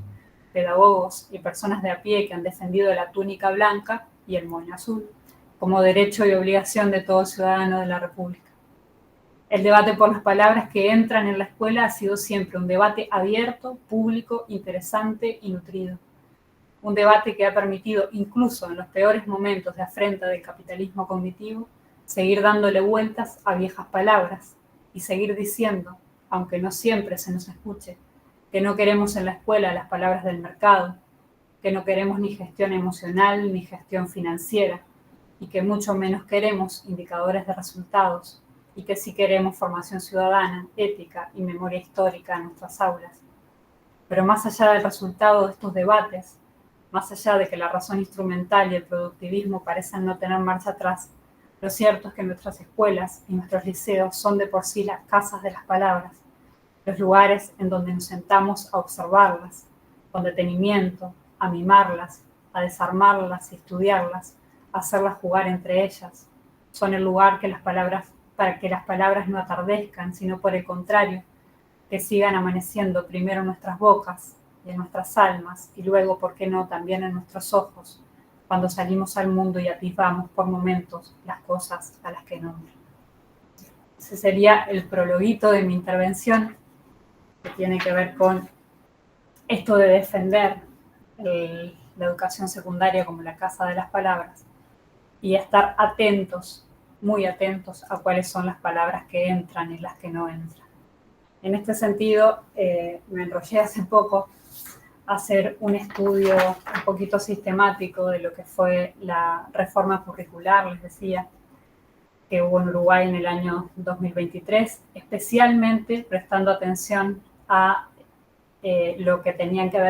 pedagogos y personas de a pie que han defendido la túnica blanca y el moño azul como derecho y obligación de todo ciudadano de la República. El debate por las palabras que entran en la escuela ha sido siempre un debate abierto, público, interesante y nutrido. Un debate que ha permitido, incluso en los peores momentos de afrenta del capitalismo cognitivo, seguir dándole vueltas a viejas palabras y seguir diciendo, aunque no siempre se nos escuche, que no queremos en la escuela las palabras del mercado, que no queremos ni gestión emocional ni gestión financiera, y que mucho menos queremos indicadores de resultados, y que sí queremos formación ciudadana, ética y memoria histórica en nuestras aulas. Pero más allá del resultado de estos debates, más allá de que la razón instrumental y el productivismo parecen no tener marcha atrás, lo cierto es que nuestras escuelas y nuestros liceos son de por sí las casas de las palabras, los lugares en donde nos sentamos a observarlas, con detenimiento, a mimarlas, a desarmarlas y estudiarlas, a hacerlas jugar entre ellas. Son el lugar para que las palabras no atardezcan, sino por el contrario, que sigan amaneciendo primero en nuestras bocas y en nuestras almas, y luego, ¿por qué no?, también en nuestros ojos, cuando salimos al mundo y atisbamos por momentos las cosas a las que nombran. Ese sería el prologuito de mi intervención, que tiene que ver con esto de defender la educación secundaria como la casa de las palabras y estar atentos, muy atentos a cuáles son las palabras que entran y las que no entran. En este sentido, me enrollé hace poco a hacer un estudio un poquito sistemático de lo que fue la reforma curricular, les decía, que hubo en Uruguay en el año 2023, especialmente prestando atención a lo que tenía que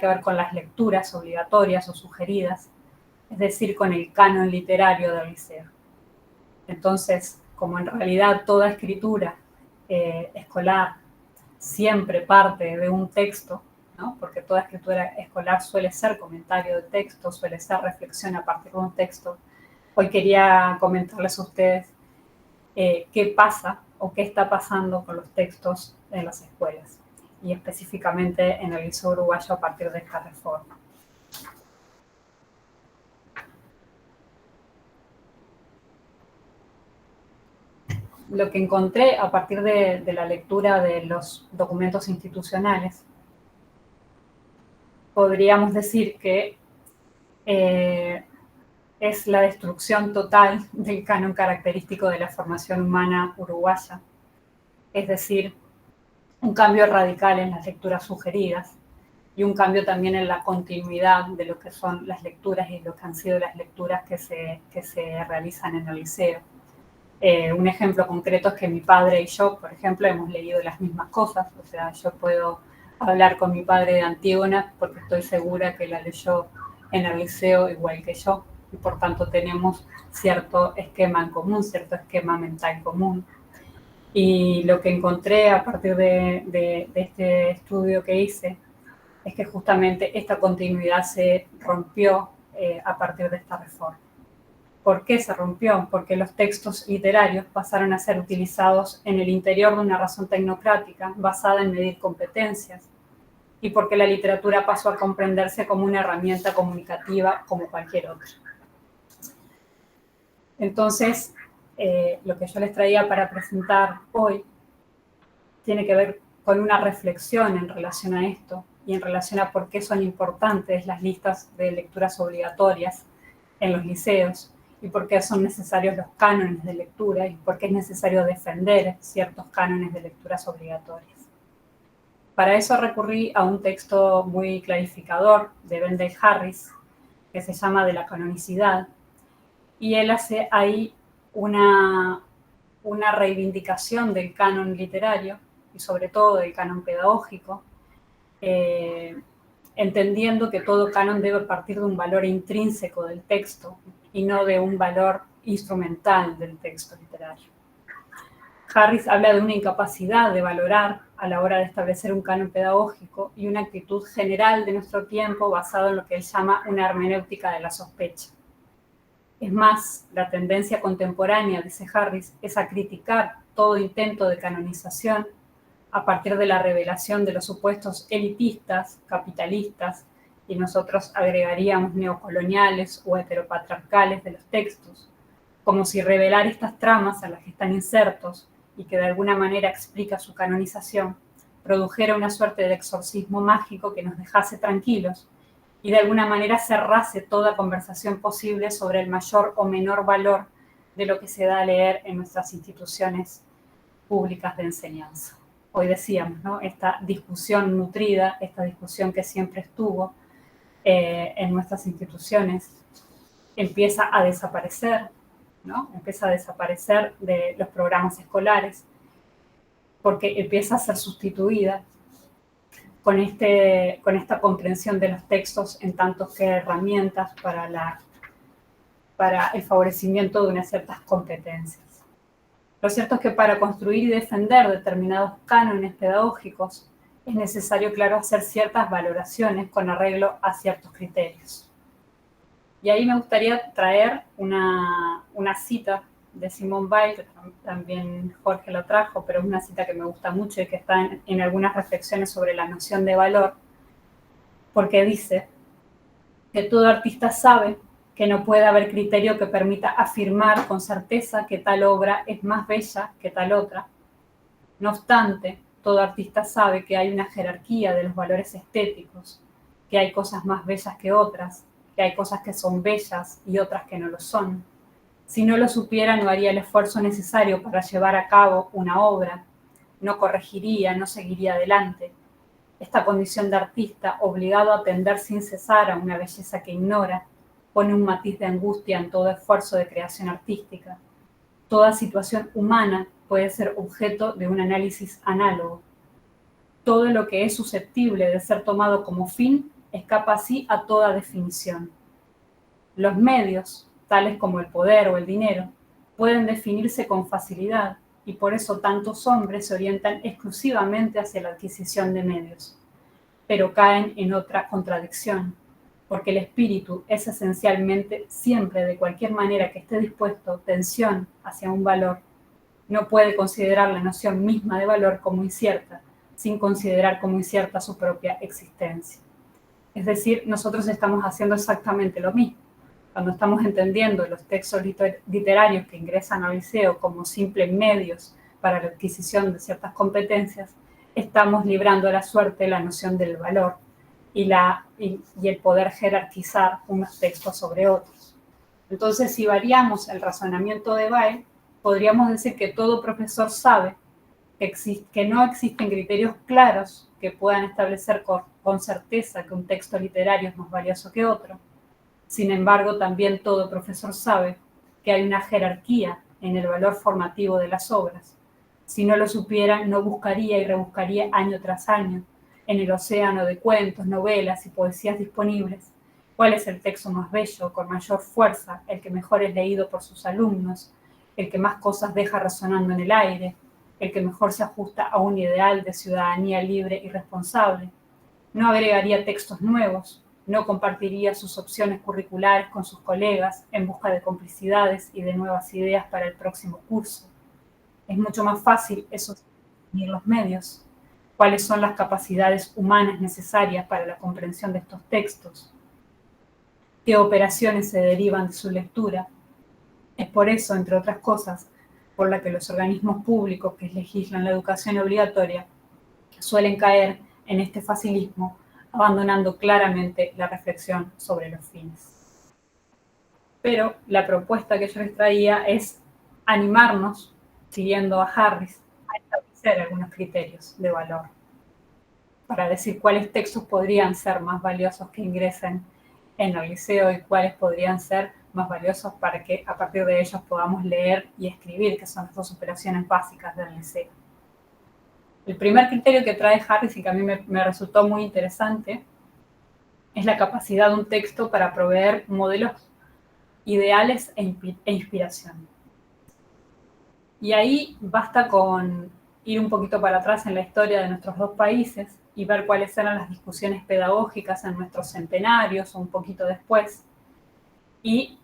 ver con las lecturas obligatorias o sugeridas, es decir, con el canon literario del liceo. Entonces, como en realidad toda escritura escolar siempre parte de un texto, ¿no?, porque toda escritura escolar suele ser comentario de texto, suele ser reflexión a partir de un texto, hoy quería comentarles a ustedes qué pasa o qué está pasando con los textos en las escuelas, y específicamente en el Liceo Uruguayo a partir de esta reforma. Lo que encontré a partir de la lectura de los documentos institucionales, podríamos decir que es la destrucción total del canon característico de la formación humana uruguaya, es decir, un cambio radical en las lecturas sugeridas y un cambio también en la continuidad de lo que son las lecturas y lo que han sido las lecturas que se realizan en el liceo. Un ejemplo concreto es que mi padre y yo, por ejemplo, hemos leído las mismas cosas. O sea, yo puedo hablar con mi padre de Antígona porque estoy segura que la leyó en el liceo igual que yo, y por tanto tenemos cierto esquema en común, cierto esquema mental común. Y lo que encontré a partir de este estudio que hice es que justamente esta continuidad se rompió a partir de esta reforma. ¿Por qué se rompió? Porque los textos literarios pasaron a ser utilizados en el interior de una razón tecnocrática basada en medir competencias, y porque la literatura pasó a comprenderse como una herramienta comunicativa como cualquier otra. Entonces, lo que yo les traía para presentar hoy tiene que ver con una reflexión en relación a esto y en relación a por qué son importantes las listas de lecturas obligatorias en los liceos y por qué son necesarios los cánones de lectura y por qué es necesario defender ciertos cánones de lecturas obligatorias. Para eso recurrí a un texto muy clarificador de Wendell Harris, que se llama De la canonicidad, y él hace ahí una reivindicación del canon literario y sobre todo del canon pedagógico, entendiendo que todo canon debe partir de un valor intrínseco del texto y no de un valor instrumental del texto literario. Harris habla de una incapacidad de valorar a la hora de establecer un canon pedagógico y una actitud general de nuestro tiempo basado en lo que él llama una hermenéutica de la sospecha. Es más, la tendencia contemporánea, dice Harris, es a criticar todo intento de canonización a partir de la revelación de los supuestos elitistas, capitalistas, y nosotros agregaríamos neocoloniales o heteropatriarcales de los textos, como si revelar estas tramas a las que están insertos y que de alguna manera explica su canonización, produjera una suerte de exorcismo mágico que nos dejase tranquilos y de alguna manera cerrase toda conversación posible sobre el mayor o menor valor de lo que se da a leer en nuestras instituciones públicas de enseñanza. Hoy decíamos, ¿no? Esta discusión nutrida, esta discusión que siempre estuvo en nuestras instituciones, empieza a desaparecer, ¿no? Empieza a desaparecer de los programas escolares, porque empieza a ser sustituida con esta comprensión de los textos en tanto que herramientas para el favorecimiento de unas ciertas competencias. Lo cierto es que para construir y defender determinados cánones pedagógicos es necesario, claro, hacer ciertas valoraciones con arreglo a ciertos criterios. Y ahí me gustaría traer una cita de Simone Weil, que también Jorge lo trajo, pero es una cita que me gusta mucho y que está en algunas reflexiones sobre la noción de valor, porque dice que todo artista sabe que no puede haber criterio que permita afirmar con certeza que tal obra es más bella que tal otra. No obstante, todo artista sabe que hay una jerarquía de los valores estéticos, que hay cosas más bellas que otras, que hay cosas que son bellas y otras que no lo son. Si no lo supiera, no haría el esfuerzo necesario para llevar a cabo una obra, no corregiría, no seguiría adelante. Esta condición de artista, obligado a atender sin cesar a una belleza que ignora, pone un matiz de angustia en todo esfuerzo de creación artística. Toda situación humana puede ser objeto de un análisis análogo. Todo lo que es susceptible de ser tomado como fin escapa así a toda definición. Los medios, tales como el poder o el dinero, pueden definirse con facilidad y por eso tantos hombres se orientan exclusivamente hacia la adquisición de medios, pero caen en otra contradicción, porque el espíritu es esencialmente siempre, de cualquier manera que esté dispuesto, tensión hacia un valor. No puede considerar la noción misma de valor como incierta, sin considerar como incierta su propia existencia. Es decir, nosotros estamos haciendo exactamente lo mismo. Cuando estamos entendiendo los textos literarios que ingresan al liceo como simples medios para la adquisición de ciertas competencias, estamos librando a la suerte la noción del valor y el poder jerarquizar unos textos sobre otros. Entonces, si variamos el razonamiento de Weil, podríamos decir que todo profesor sabe que no existen criterios claros que puedan establecer con certeza que un texto literario es más valioso que otro. Sin embargo, también todo profesor sabe que hay una jerarquía en el valor formativo de las obras. Si no lo supiera, no buscaría y rebuscaría año tras año en el océano de cuentos, novelas y poesías disponibles cuál es el texto más bello, con mayor fuerza, el que mejor es leído por sus alumnos, el que más cosas deja resonando en el aire, el que mejor se ajusta a un ideal de ciudadanía libre y responsable. No agregaría textos nuevos, no compartiría sus opciones curriculares con sus colegas en busca de complicidades y de nuevas ideas para el próximo curso. Es mucho más fácil eso definir los medios, cuáles son las capacidades humanas necesarias para la comprensión de estos textos, qué operaciones se derivan de su lectura. Es por eso, entre otras cosas, por la que los organismos públicos que legislan la educación obligatoria suelen caer en este facilismo, abandonando claramente la reflexión sobre los fines. Pero la propuesta que yo les traía es animarnos, siguiendo a Harris, a establecer algunos criterios de valor para decir cuáles textos podrían ser más valiosos que ingresen en el liceo y cuáles podrían ser más valiosos para que a partir de ellos podamos leer y escribir, que son las dos operaciones básicas del liceo. El primer criterio que trae Harris y que a mí me resultó muy interesante es la capacidad de un texto para proveer modelos ideales e inspiración. Y ahí basta con ir un poquito para atrás en la historia de nuestros dos países y ver cuáles eran las discusiones pedagógicas en nuestros centenarios o un poquito después, y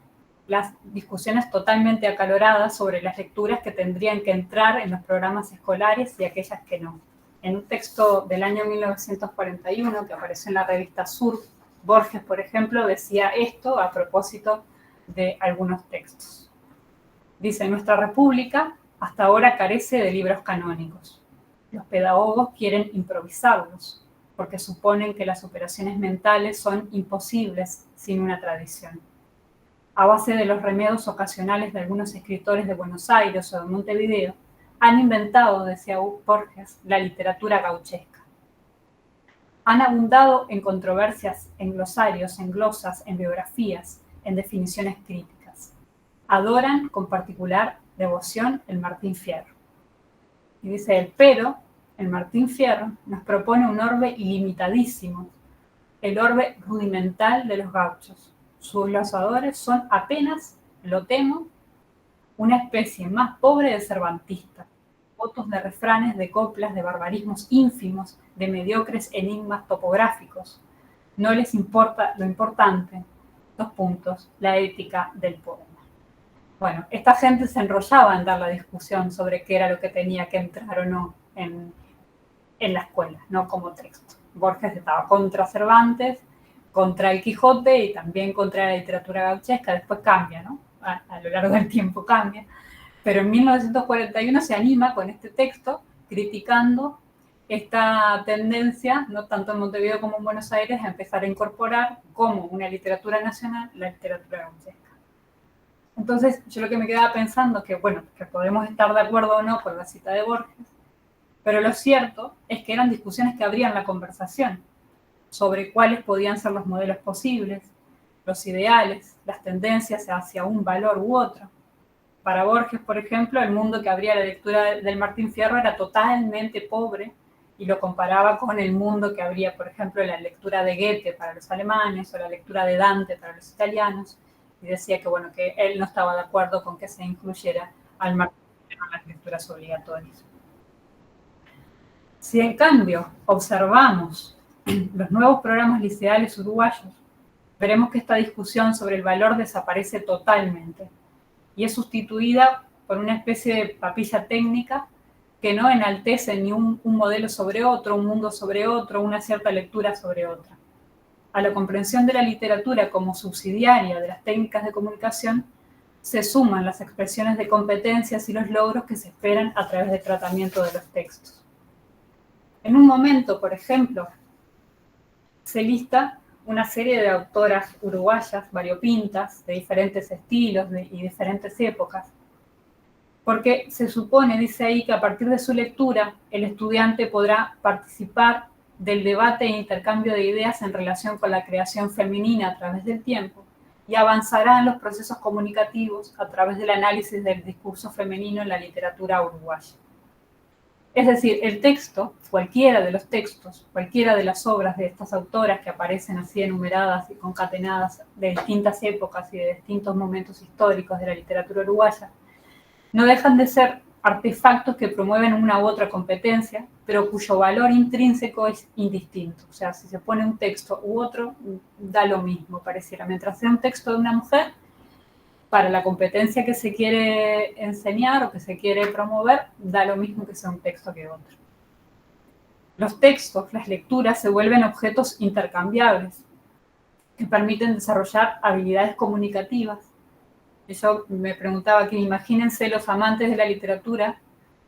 las discusiones totalmente acaloradas sobre las lecturas que tendrían que entrar en los programas escolares y aquellas que no. En un texto del año 1941 que apareció en la revista Sur, Borges, por ejemplo, decía esto a propósito de algunos textos. Dice: nuestra república hasta ahora carece de libros canónicos. Los pedagogos quieren improvisarlos, porque suponen que las operaciones mentales son imposibles sin una tradición. A base de los remedios ocasionales de algunos escritores de Buenos Aires o de Montevideo, han inventado, decía Borges, la literatura gauchesca. Han abundado en controversias, en glosarios, en glosas, en biografías, en definiciones críticas. Adoran con particular devoción el Martín Fierro. Y dice él: pero el Martín Fierro nos propone un orbe ilimitadísimo, el orbe rudimental de los gauchos. Sus glosadores son apenas, lo temo, una especie más pobre de cervantista, votos de refranes, de coplas, de barbarismos ínfimos, de mediocres enigmas topográficos. No les importa lo importante, la ética del poema. Bueno, esta gente se enrollaba en dar la discusión sobre qué era lo que tenía que entrar o no en la escuela, no como texto. Borges estaba contra Cervantes, contra el Quijote y también contra la literatura gauchesca. Después cambia, ¿no? A lo largo del tiempo cambia. Pero en 1941 se anima con este texto criticando esta tendencia, no tanto en Montevideo como en Buenos Aires, a empezar a incorporar como una literatura nacional la literatura gauchesca. Entonces, yo lo que me quedaba pensando que, bueno, que podemos estar de acuerdo o no con la cita de Borges, pero lo cierto es que eran discusiones que abrían la conversación sobre cuáles podían ser los modelos posibles, los ideales, las tendencias hacia un valor u otro. Para Borges, por ejemplo, el mundo que abría la lectura del Martín Fierro era totalmente pobre y lo comparaba con el mundo que abría, por ejemplo, la lectura de Goethe para los alemanes o la lectura de Dante para los italianos, y decía que, bueno, que él no estaba de acuerdo con que se incluyera al Martín Fierro en las lecturas obligatorias. Si en cambio observamos los nuevos programas liceales uruguayos, veremos que esta discusión sobre el valor desaparece totalmente y es sustituida por una especie de papilla técnica que no enaltece ni un modelo sobre otro, un mundo sobre otro, una cierta lectura sobre otra. A la comprensión de la literatura como subsidiaria de las técnicas de comunicación se suman las expresiones de competencias y los logros que se esperan a través del tratamiento de los textos. En un momento, por ejemplo, se lista una serie de autoras uruguayas variopintas, de diferentes estilos y diferentes épocas, porque se supone, dice ahí, que a partir de su lectura el estudiante podrá participar del debate e intercambio de ideas en relación con la creación femenina a través del tiempo y avanzará en los procesos comunicativos a través del análisis del discurso femenino en la literatura uruguaya. Es decir, el texto, cualquiera de los textos, cualquiera de las obras de estas autoras que aparecen así enumeradas y concatenadas de distintas épocas y de distintos momentos históricos de la literatura uruguaya, no dejan de ser artefactos que promueven una u otra competencia, pero cuyo valor intrínseco es indistinto. O sea, si se pone un texto u otro, da lo mismo, pareciera. Mientras sea un texto de una mujer, para la competencia que se quiere enseñar o que se quiere promover, da lo mismo que sea un texto que otro. Los textos, las lecturas, se vuelven objetos intercambiables que permiten desarrollar habilidades comunicativas. Yo me preguntaba aquí, imagínense los amantes de la literatura,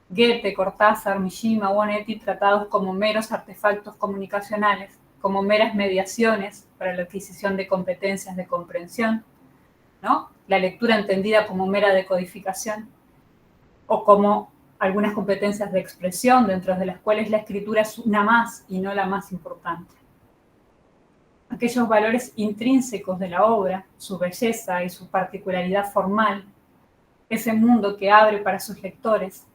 Goethe, Cortázar, Mishima, Bonetti, tratados como meros artefactos comunicacionales, como meras mediaciones para la adquisición de competencias de comprensión, ¿no? la lectura entendida como mera decodificación o como algunas competencias de expresión dentro de las cuales la escritura es una más y no la más importante. Aquellos valores intrínsecos de la obra, su belleza y su particularidad formal, ese mundo que abre para sus lectores.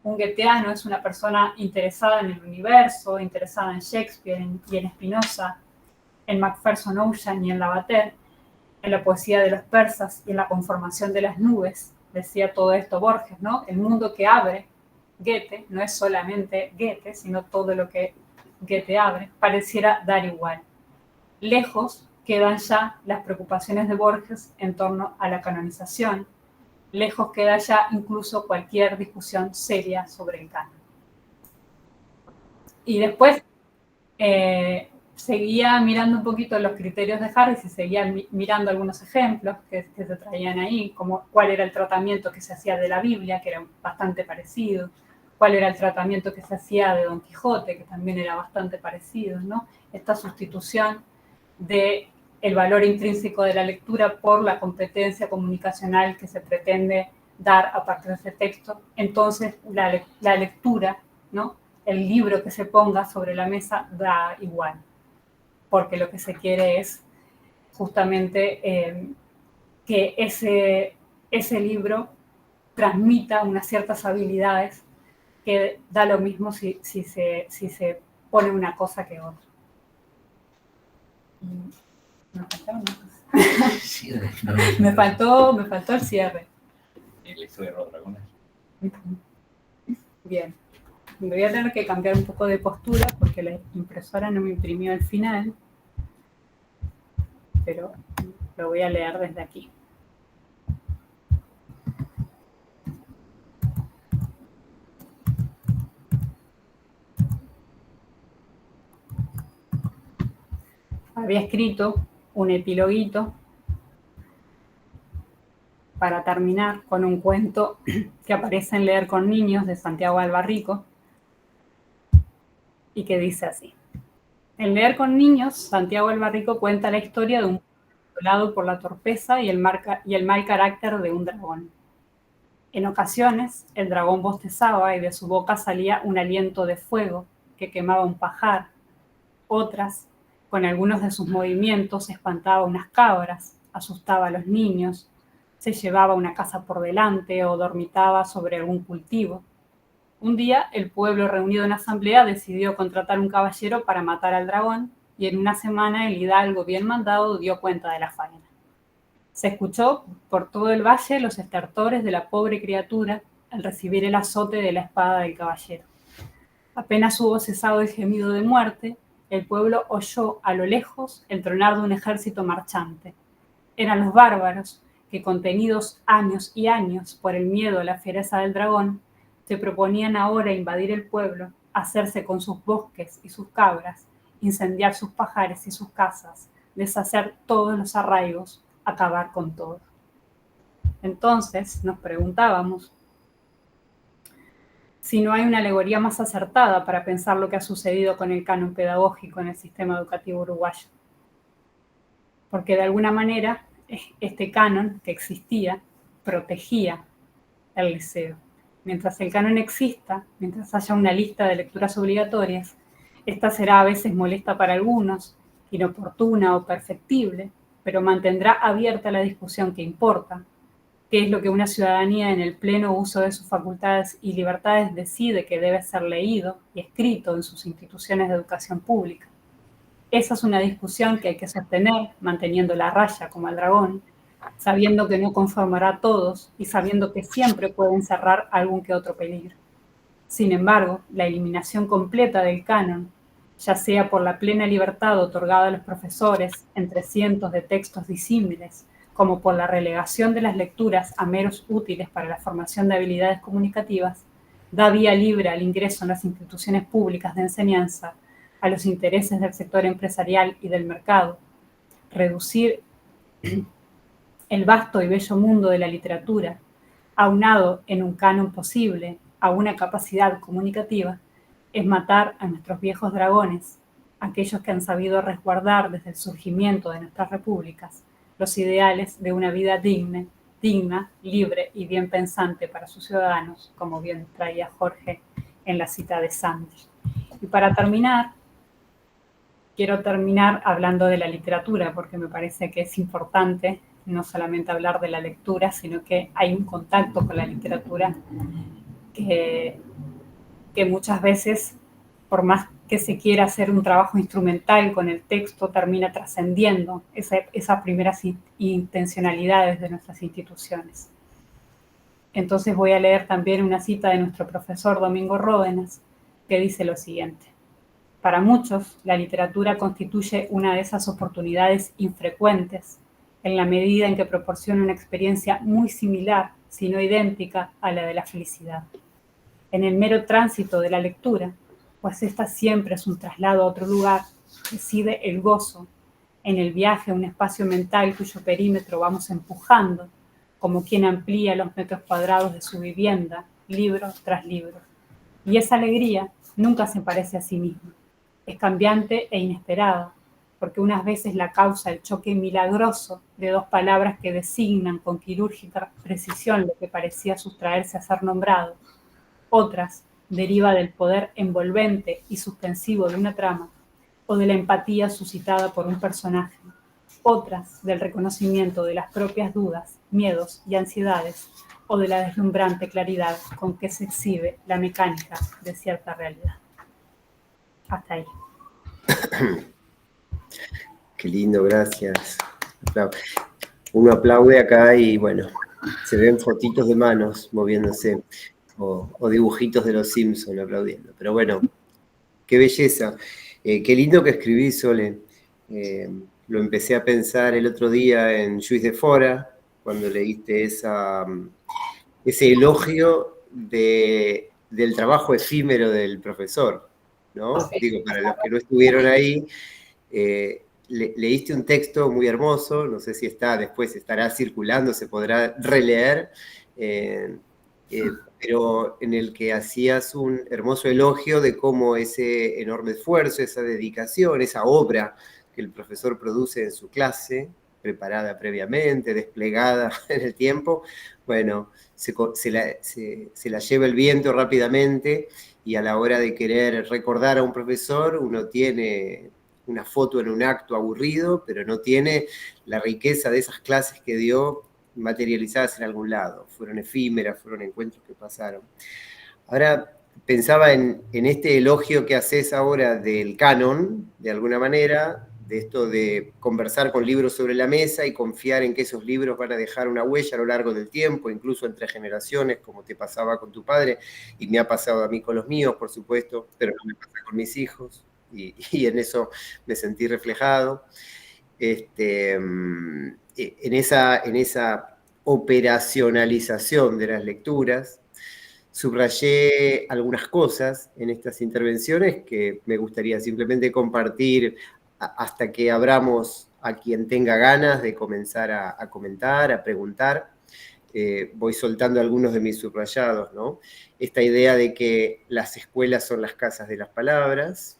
Un goetheano es una persona interesada en el universo, interesada en Shakespeare y en Spinoza, en Macpherson Ocean y en Lavater, en la poesía de los persas y en la conformación de las nubes. Decía todo esto Borges, ¿no? El mundo que abre Goethe no es solamente Goethe, sino todo lo que Goethe abre, pareciera dar igual. Lejos quedan ya las preocupaciones de Borges en torno a la canonización, lejos queda ya incluso cualquier discusión seria sobre el canon. Y después seguía mirando un poquito los criterios de Harris y seguía mirando algunos ejemplos que se traían ahí, como cuál era el tratamiento que se hacía de la Biblia, que era bastante parecido, cuál era el tratamiento que se hacía de Don Quijote, que también era bastante parecido, ¿no? Esta sustitución del valor intrínseco de la lectura por la competencia comunicacional que se pretende dar a partir de ese texto. Entonces, la lectura, ¿no? El libro que se ponga sobre la mesa da igual, porque lo que se quiere es justamente que ese libro transmita unas ciertas habilidades que da lo mismo si se pone una cosa que otra. Me faltó el cierre. El historia de los dragones. Bien. Voy a tener que cambiar un poco de postura porque la impresora no me imprimió el final, pero lo voy a leer desde aquí. Había escrito un epiloguito para terminar con un cuento que aparece en Leer con Niños de Santiago Albarrico y que dice así. En Leer con Niños, Santiago Albarrico cuenta la historia de un violado por la torpeza y el mal carácter de un dragón. En ocasiones, el dragón bostezaba y de su boca salía un aliento de fuego que quemaba un pajar. Otras, con algunos de sus movimientos, espantaba unas cabras, asustaba a los niños, se llevaba una casa por delante o dormitaba sobre algún cultivo. Un día, el pueblo reunido en asamblea decidió contratar un caballero para matar al dragón y en una semana el hidalgo bien mandado dio cuenta de la faena. Se escuchó por todo el valle los estertores de la pobre criatura al recibir el azote de la espada del caballero. Apenas hubo cesado el gemido de muerte, el pueblo oyó a lo lejos el tronar de un ejército marchante. Eran los bárbaros que, contenidos años y años por el miedo a la fiereza del dragón, se proponían ahora invadir el pueblo, hacerse con sus bosques y sus cabras, incendiar sus pajares y sus casas, deshacer todos los arraigos, acabar con todo. Entonces nos preguntábamos si no hay una alegoría más acertada para pensar lo que ha sucedido con el canon pedagógico en el sistema educativo uruguayo. Porque de alguna manera este canon que existía protegía el liceo. Mientras el canon exista, mientras haya una lista de lecturas obligatorias, esta será a veces molesta para algunos, inoportuna o perfectible, pero mantendrá abierta la discusión que importa, qué es lo que una ciudadanía en el pleno uso de sus facultades y libertades decide que debe ser leído y escrito en sus instituciones de educación pública. Esa es una discusión que hay que sostener manteniendo la raya como el dragón, sabiendo que no conformará a todos y sabiendo que siempre puede encerrar algún que otro peligro. Sin embargo, la eliminación completa del canon, ya sea por la plena libertad otorgada a los profesores entre cientos de textos disímiles, como por la relegación de las lecturas a meros útiles para la formación de habilidades comunicativas, da vía libre al ingreso en las instituciones públicas de enseñanza, a los intereses del sector empresarial y del mercado. Reducir el vasto y bello mundo de la literatura, aunado en un canon posible a una capacidad comunicativa, es matar a nuestros viejos dragones, aquellos que han sabido resguardar desde el surgimiento de nuestras repúblicas los ideales de una vida digna, libre y bien pensante para sus ciudadanos, como bien traía Jorge en la cita de Sanders. Y para terminar, quiero terminar hablando de la literatura, porque me parece que es importante no solamente hablar de la lectura, sino que hay un contacto con la literatura que muchas veces, por más que se quiera hacer un trabajo instrumental con el texto, termina trascendiendo esas primeras intencionalidades de nuestras instituciones. Entonces voy a leer también una cita de nuestro profesor Domingo Ródenas, que dice lo siguiente: para muchos, la literatura constituye una de esas oportunidades infrecuentes, en la medida en que proporciona una experiencia muy similar, si no idéntica, a la de la felicidad. En el mero tránsito de la lectura, pues esta siempre es un traslado a otro lugar, reside el gozo, en el viaje a un espacio mental cuyo perímetro vamos empujando, como quien amplía los metros cuadrados de su vivienda, libro tras libro. Y esa alegría nunca se parece a sí misma. Es cambiante e inesperada, porque unas veces la causa el choque milagroso de dos palabras que designan con quirúrgica precisión lo que parecía sustraerse a ser nombrado. Otras deriva del poder envolvente y suspensivo de una trama o de la empatía suscitada por un personaje. Otras del reconocimiento de las propias dudas, miedos y ansiedades o de la deslumbrante claridad con que se exhibe la mecánica de cierta realidad. Hasta ahí. Qué lindo, gracias. Uno aplaude acá y bueno, se ven fotitos de manos moviéndose o dibujitos de los Simpsons aplaudiendo. Pero bueno, qué belleza. Qué lindo que escribí, Sole. Lo empecé a pensar el otro día en Lluís de Fora, cuando leíste ese elogio del trabajo efímero del profesor, ¿no? Sí. Digo, para los que no estuvieron ahí, leíste un texto muy hermoso, no sé si después estará circulando, se podrá releer, pero en el que hacías un hermoso elogio de cómo ese enorme esfuerzo, esa dedicación, esa obra que el profesor produce en su clase, preparada previamente, desplegada en el tiempo, bueno, se la lleva el viento rápidamente, y a la hora de querer recordar a un profesor, uno tiene una foto en un acto aburrido, pero no tiene la riqueza de esas clases que dio materializadas en algún lado. Fueron efímeras, fueron encuentros que pasaron. Ahora pensaba en este elogio que haces ahora del canon, de alguna manera, de esto de conversar con libros sobre la mesa y confiar en que esos libros van a dejar una huella a lo largo del tiempo, incluso entre generaciones, como te pasaba con tu padre, y me ha pasado a mí con los míos, por supuesto, pero no me pasa con mis hijos, y en eso me sentí reflejado. En esa operacionalización de las lecturas, subrayé algunas cosas en estas intervenciones que me gustaría simplemente compartir hasta que abramos a quien tenga ganas de comenzar a comentar, a preguntar. Voy soltando algunos de mis subrayados, ¿no? Esta idea de que las escuelas son las casas de las palabras,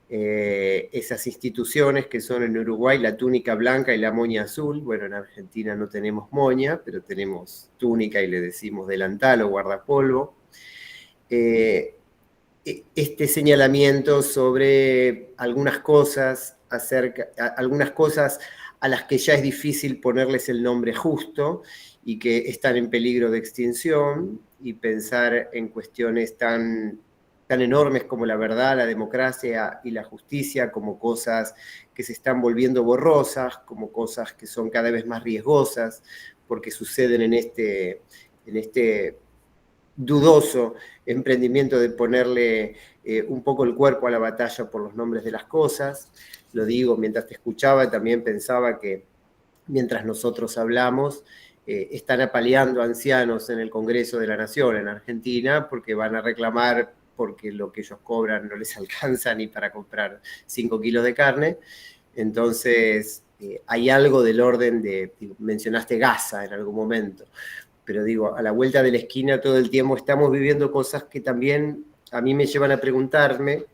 esas instituciones que son en Uruguay la túnica blanca y la moña azul. Bueno, en Argentina no tenemos moña, pero tenemos túnica y le decimos delantal o guardapolvo. Este señalamiento sobre algunas cosas a las que ya es difícil ponerles el nombre justo y que están en peligro de extinción, y pensar en cuestiones tan enormes como la verdad, la democracia y la justicia, como cosas que se están volviendo borrosas, como cosas que son cada vez más riesgosas, porque suceden en este dudoso emprendimiento de ponerle un poco el cuerpo a la batalla por los nombres de las cosas. Lo digo, mientras te escuchaba también pensaba que mientras nosotros hablamos, están apaleando ancianos en el Congreso de la Nación en Argentina porque van a reclamar porque lo que ellos cobran no les alcanza ni para comprar 5 kilos de carne. Entonces, hay algo del orden de, mencionaste Gaza en algún momento, pero digo, a la vuelta de la esquina todo el tiempo estamos viviendo cosas que también a mí me llevan a preguntarme,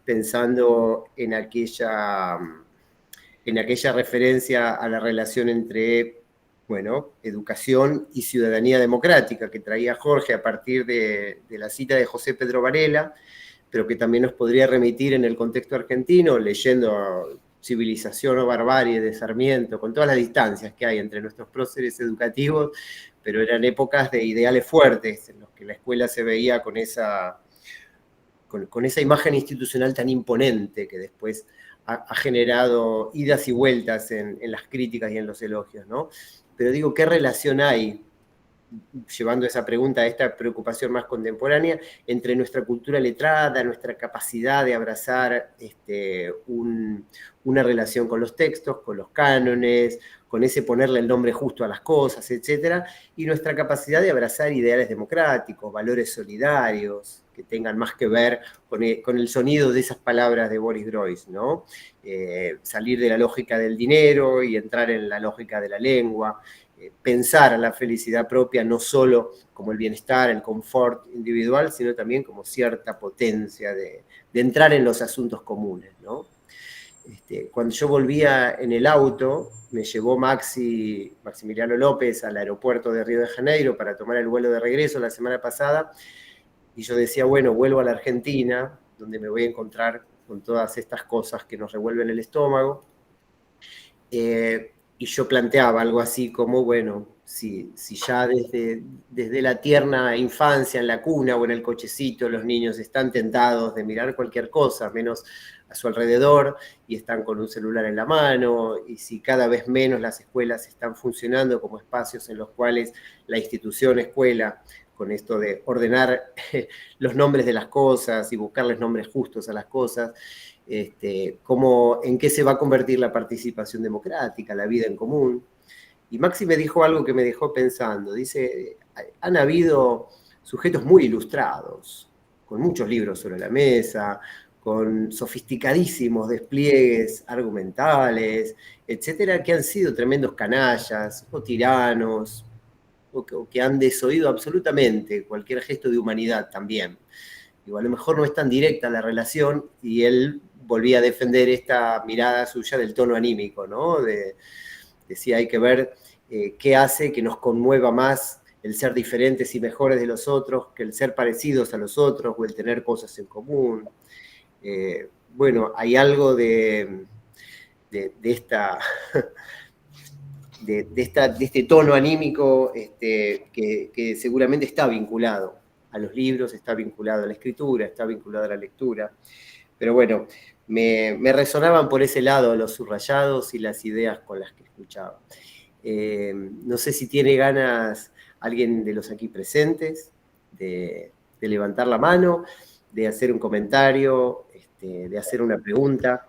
pensando en aquella en aquella referencia a la relación entre, bueno, educación y ciudadanía democrática que traía Jorge a partir de la cita de José Pedro Varela, pero que también nos podría remitir en el contexto argentino, leyendo Civilización o Barbarie de Sarmiento, con todas las distancias que hay entre nuestros próceres educativos, pero eran épocas de ideales fuertes, en los que la escuela se veía con esa imagen institucional tan imponente que después ha generado idas y vueltas en las críticas y en los elogios, ¿no? Pero digo, ¿qué relación hay, llevando esa pregunta a esta preocupación más contemporánea, entre nuestra cultura letrada, nuestra capacidad de abrazar una relación con los textos, con los cánones, con ese ponerle el nombre justo a las cosas, etcétera, y nuestra capacidad de abrazar ideales democráticos, valores solidarios, que tengan más que ver con el sonido de esas palabras de Boris Groys, ¿no? Salir de la lógica del dinero y entrar en la lógica de la lengua, pensar la felicidad propia no solo como el bienestar, el confort individual, sino también como cierta potencia de entrar en los asuntos comunes, ¿no? Cuando yo volvía en el auto, me llevó Maximiliano López al aeropuerto de Río de Janeiro para tomar el vuelo de regreso la semana pasada, y yo decía, bueno, vuelvo a la Argentina, donde me voy a encontrar con todas estas cosas que nos revuelven el estómago, y yo planteaba algo así como, bueno, si ya desde la tierna infancia, en la cuna o en el cochecito, los niños están tentados de mirar cualquier cosa, menos a su alrededor, y están con un celular en la mano, y si cada vez menos las escuelas están funcionando como espacios en los cuales la institución escuela, con esto de ordenar los nombres de las cosas y buscarles nombres justos a las cosas, en qué se va a convertir la participación democrática, la vida en común. Y Maxi me dijo algo que me dejó pensando. Dice, han habido sujetos muy ilustrados, con muchos libros sobre la mesa, con sofisticadísimos despliegues argumentales, etcétera, que han sido tremendos canallas o tiranos, o que han desoído absolutamente cualquier gesto de humanidad también. Digo, a lo mejor no es tan directa la relación, y él volvía a defender esta mirada suya del tono anímico, ¿no? Decía, hay que ver qué hace que nos conmueva más el ser diferentes y mejores de los otros que el ser parecidos a los otros o el tener cosas en común. Bueno, hay algo de este tono anímico que seguramente está vinculado a los libros, está vinculado a la escritura, está vinculado a la lectura. Pero bueno, me resonaban por ese lado los subrayados y las ideas con las que escuchaba. No sé si tiene ganas alguien de los aquí presentes de levantar la mano, de hacer un comentario, de hacer una pregunta.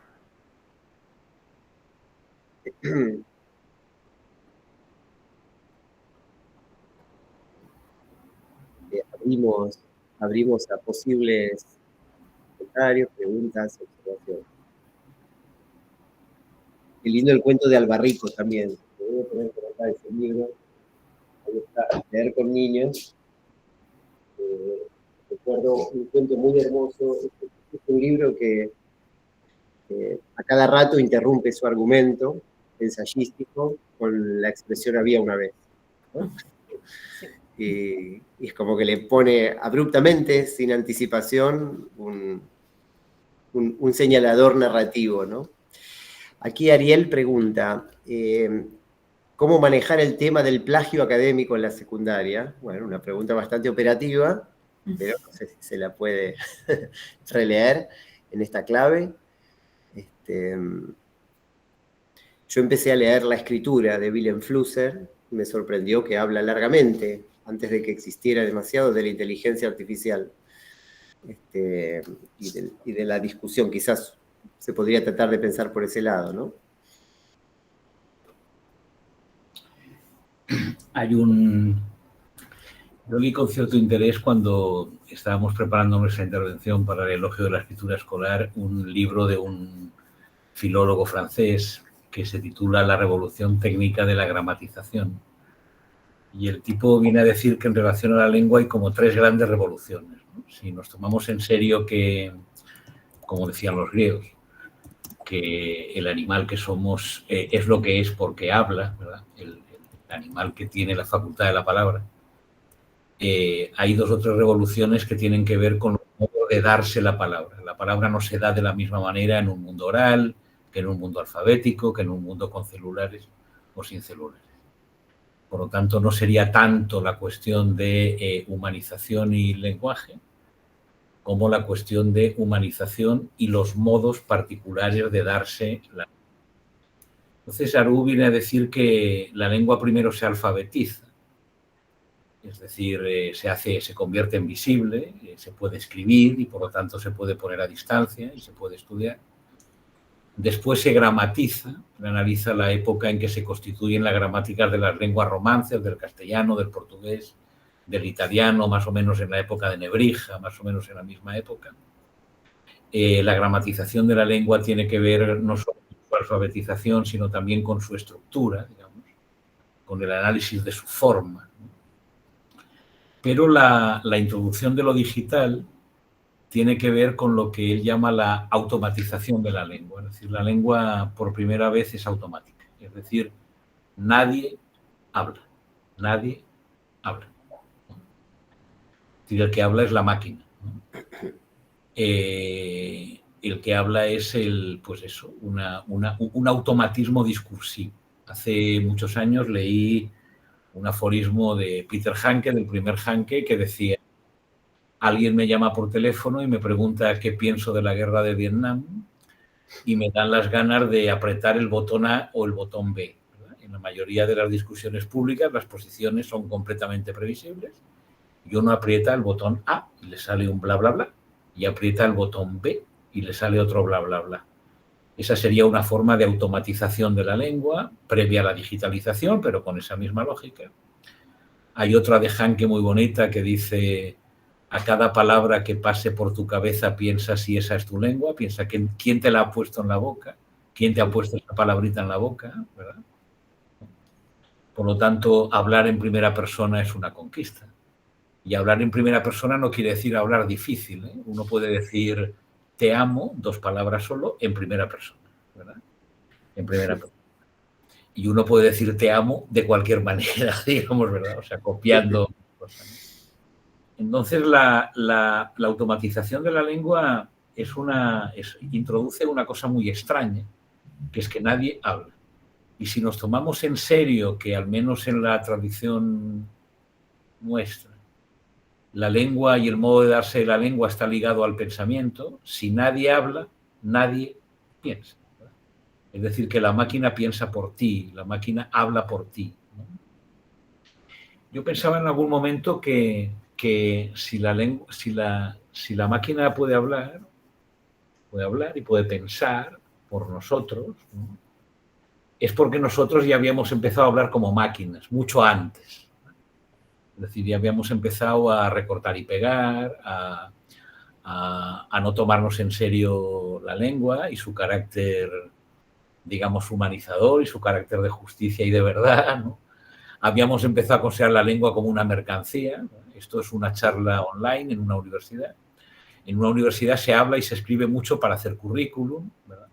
Abrimos a posibles comentarios, preguntas, observaciones. Qué lindo el cuento de Albarrico también. Voy a poner por acá ese libro. Ahí está, Leer con niños. Recuerdo un cuento muy hermoso. Es un libro que a cada rato interrumpe su argumento ensayístico con la expresión había una vez, ¿no? Y es como que le pone abruptamente, sin anticipación, un señalador narrativo, ¿no? Aquí Ariel pregunta, ¿cómo manejar el tema del plagio académico en la secundaria? Bueno, una pregunta bastante operativa, pero no sé si se la puede releer en esta clave. Yo empecé a leer La escritura de Willem Flusser, y me sorprendió que habla largamente, antes de que existiera demasiado, de la inteligencia artificial y de la discusión. Quizás se podría tratar de pensar por ese lado, ¿no? Yo vi con cierto interés, cuando estábamos preparando nuestra intervención para el elogio de la escritura escolar, un libro de un filólogo francés que se titula La revolución técnica de la gramatización. Y el tipo viene a decir que en relación a la lengua hay como 3 grandes revoluciones, ¿no? Si nos tomamos en serio que, como decían los griegos, que el animal que somos es lo que es porque habla, ¿verdad? El animal que tiene la facultad de la palabra. Hay 2 o 3 revoluciones que tienen que ver con el modo de darse la palabra. La palabra no se da de la misma manera en un mundo oral, que en un mundo alfabético, que en un mundo con celulares o sin celulares. Por lo tanto, no sería tanto la cuestión de humanización y lenguaje, como la cuestión de humanización y los modos particulares de darse la lengua. Entonces, Arú viene a decir que la lengua primero se alfabetiza, es decir, se convierte en visible, se puede escribir y por lo tanto se puede poner a distancia y se puede estudiar. Después se gramatiza, analiza la época en que se constituyen las gramáticas de las lenguas romances, del castellano, del portugués, del italiano, más o menos en la época de Nebrija, más o menos en la misma época. La gramatización de la lengua tiene que ver no solo con su alfabetización, sino también con su estructura, digamos, con el análisis de su forma. Pero la introducción de lo digital tiene que ver con lo que él llama la automatización de la lengua. Es decir, la lengua por primera vez es automática. Es decir, nadie habla. Nadie habla. Es decir, el que habla es la máquina. El que habla es un automatismo discursivo. Hace muchos años leí un aforismo de Peter Hanke, del primer Hanke, que decía: alguien me llama por teléfono y me pregunta qué pienso de la guerra de Vietnam y me dan las ganas de apretar el botón A o el botón B. ¿Verdad? En la mayoría de las discusiones públicas las posiciones son completamente previsibles y uno aprieta el botón A y le sale un bla, bla, bla, y aprieta el botón B y le sale otro bla, bla, bla. Esa sería una forma de automatización de la lengua previa a la digitalización, pero con esa misma lógica. Hay otra de Hanke muy bonita que dice: a cada palabra que pase por tu cabeza piensa si esa es tu lengua, piensa quién te la ha puesto en la boca, quién te ha puesto esa palabrita en la boca, ¿verdad? Por lo tanto, hablar en primera persona es una conquista. Y hablar en primera persona no quiere decir hablar difícil, ¿eh? Uno puede decir te amo, 2 palabras solo, en primera persona, ¿verdad? En primera persona. Y uno puede decir te amo de cualquier manera, digamos, ¿verdad? O sea, copiando cosas. Entonces, la automatización de la lengua introduce una cosa muy extraña, que es que nadie habla. Y si nos tomamos en serio que, al menos en la tradición nuestra, la lengua y el modo de darse de la lengua está ligado al pensamiento, si nadie habla, nadie piensa. Es decir, que la máquina piensa por ti, la máquina habla por ti. Yo pensaba en algún momento que si la máquina puede hablar y puede pensar por nosotros, ¿no? Es porque nosotros ya habíamos empezado a hablar como máquinas, mucho antes. Es decir, ya habíamos empezado a recortar y pegar, a no tomarnos en serio la lengua y su carácter, digamos, humanizador y su carácter de justicia y de verdad, ¿no? Habíamos empezado a considerar la lengua como una mercancía. Esto es una charla online en una universidad. En una universidad se habla y se escribe mucho para hacer currículum, ¿verdad?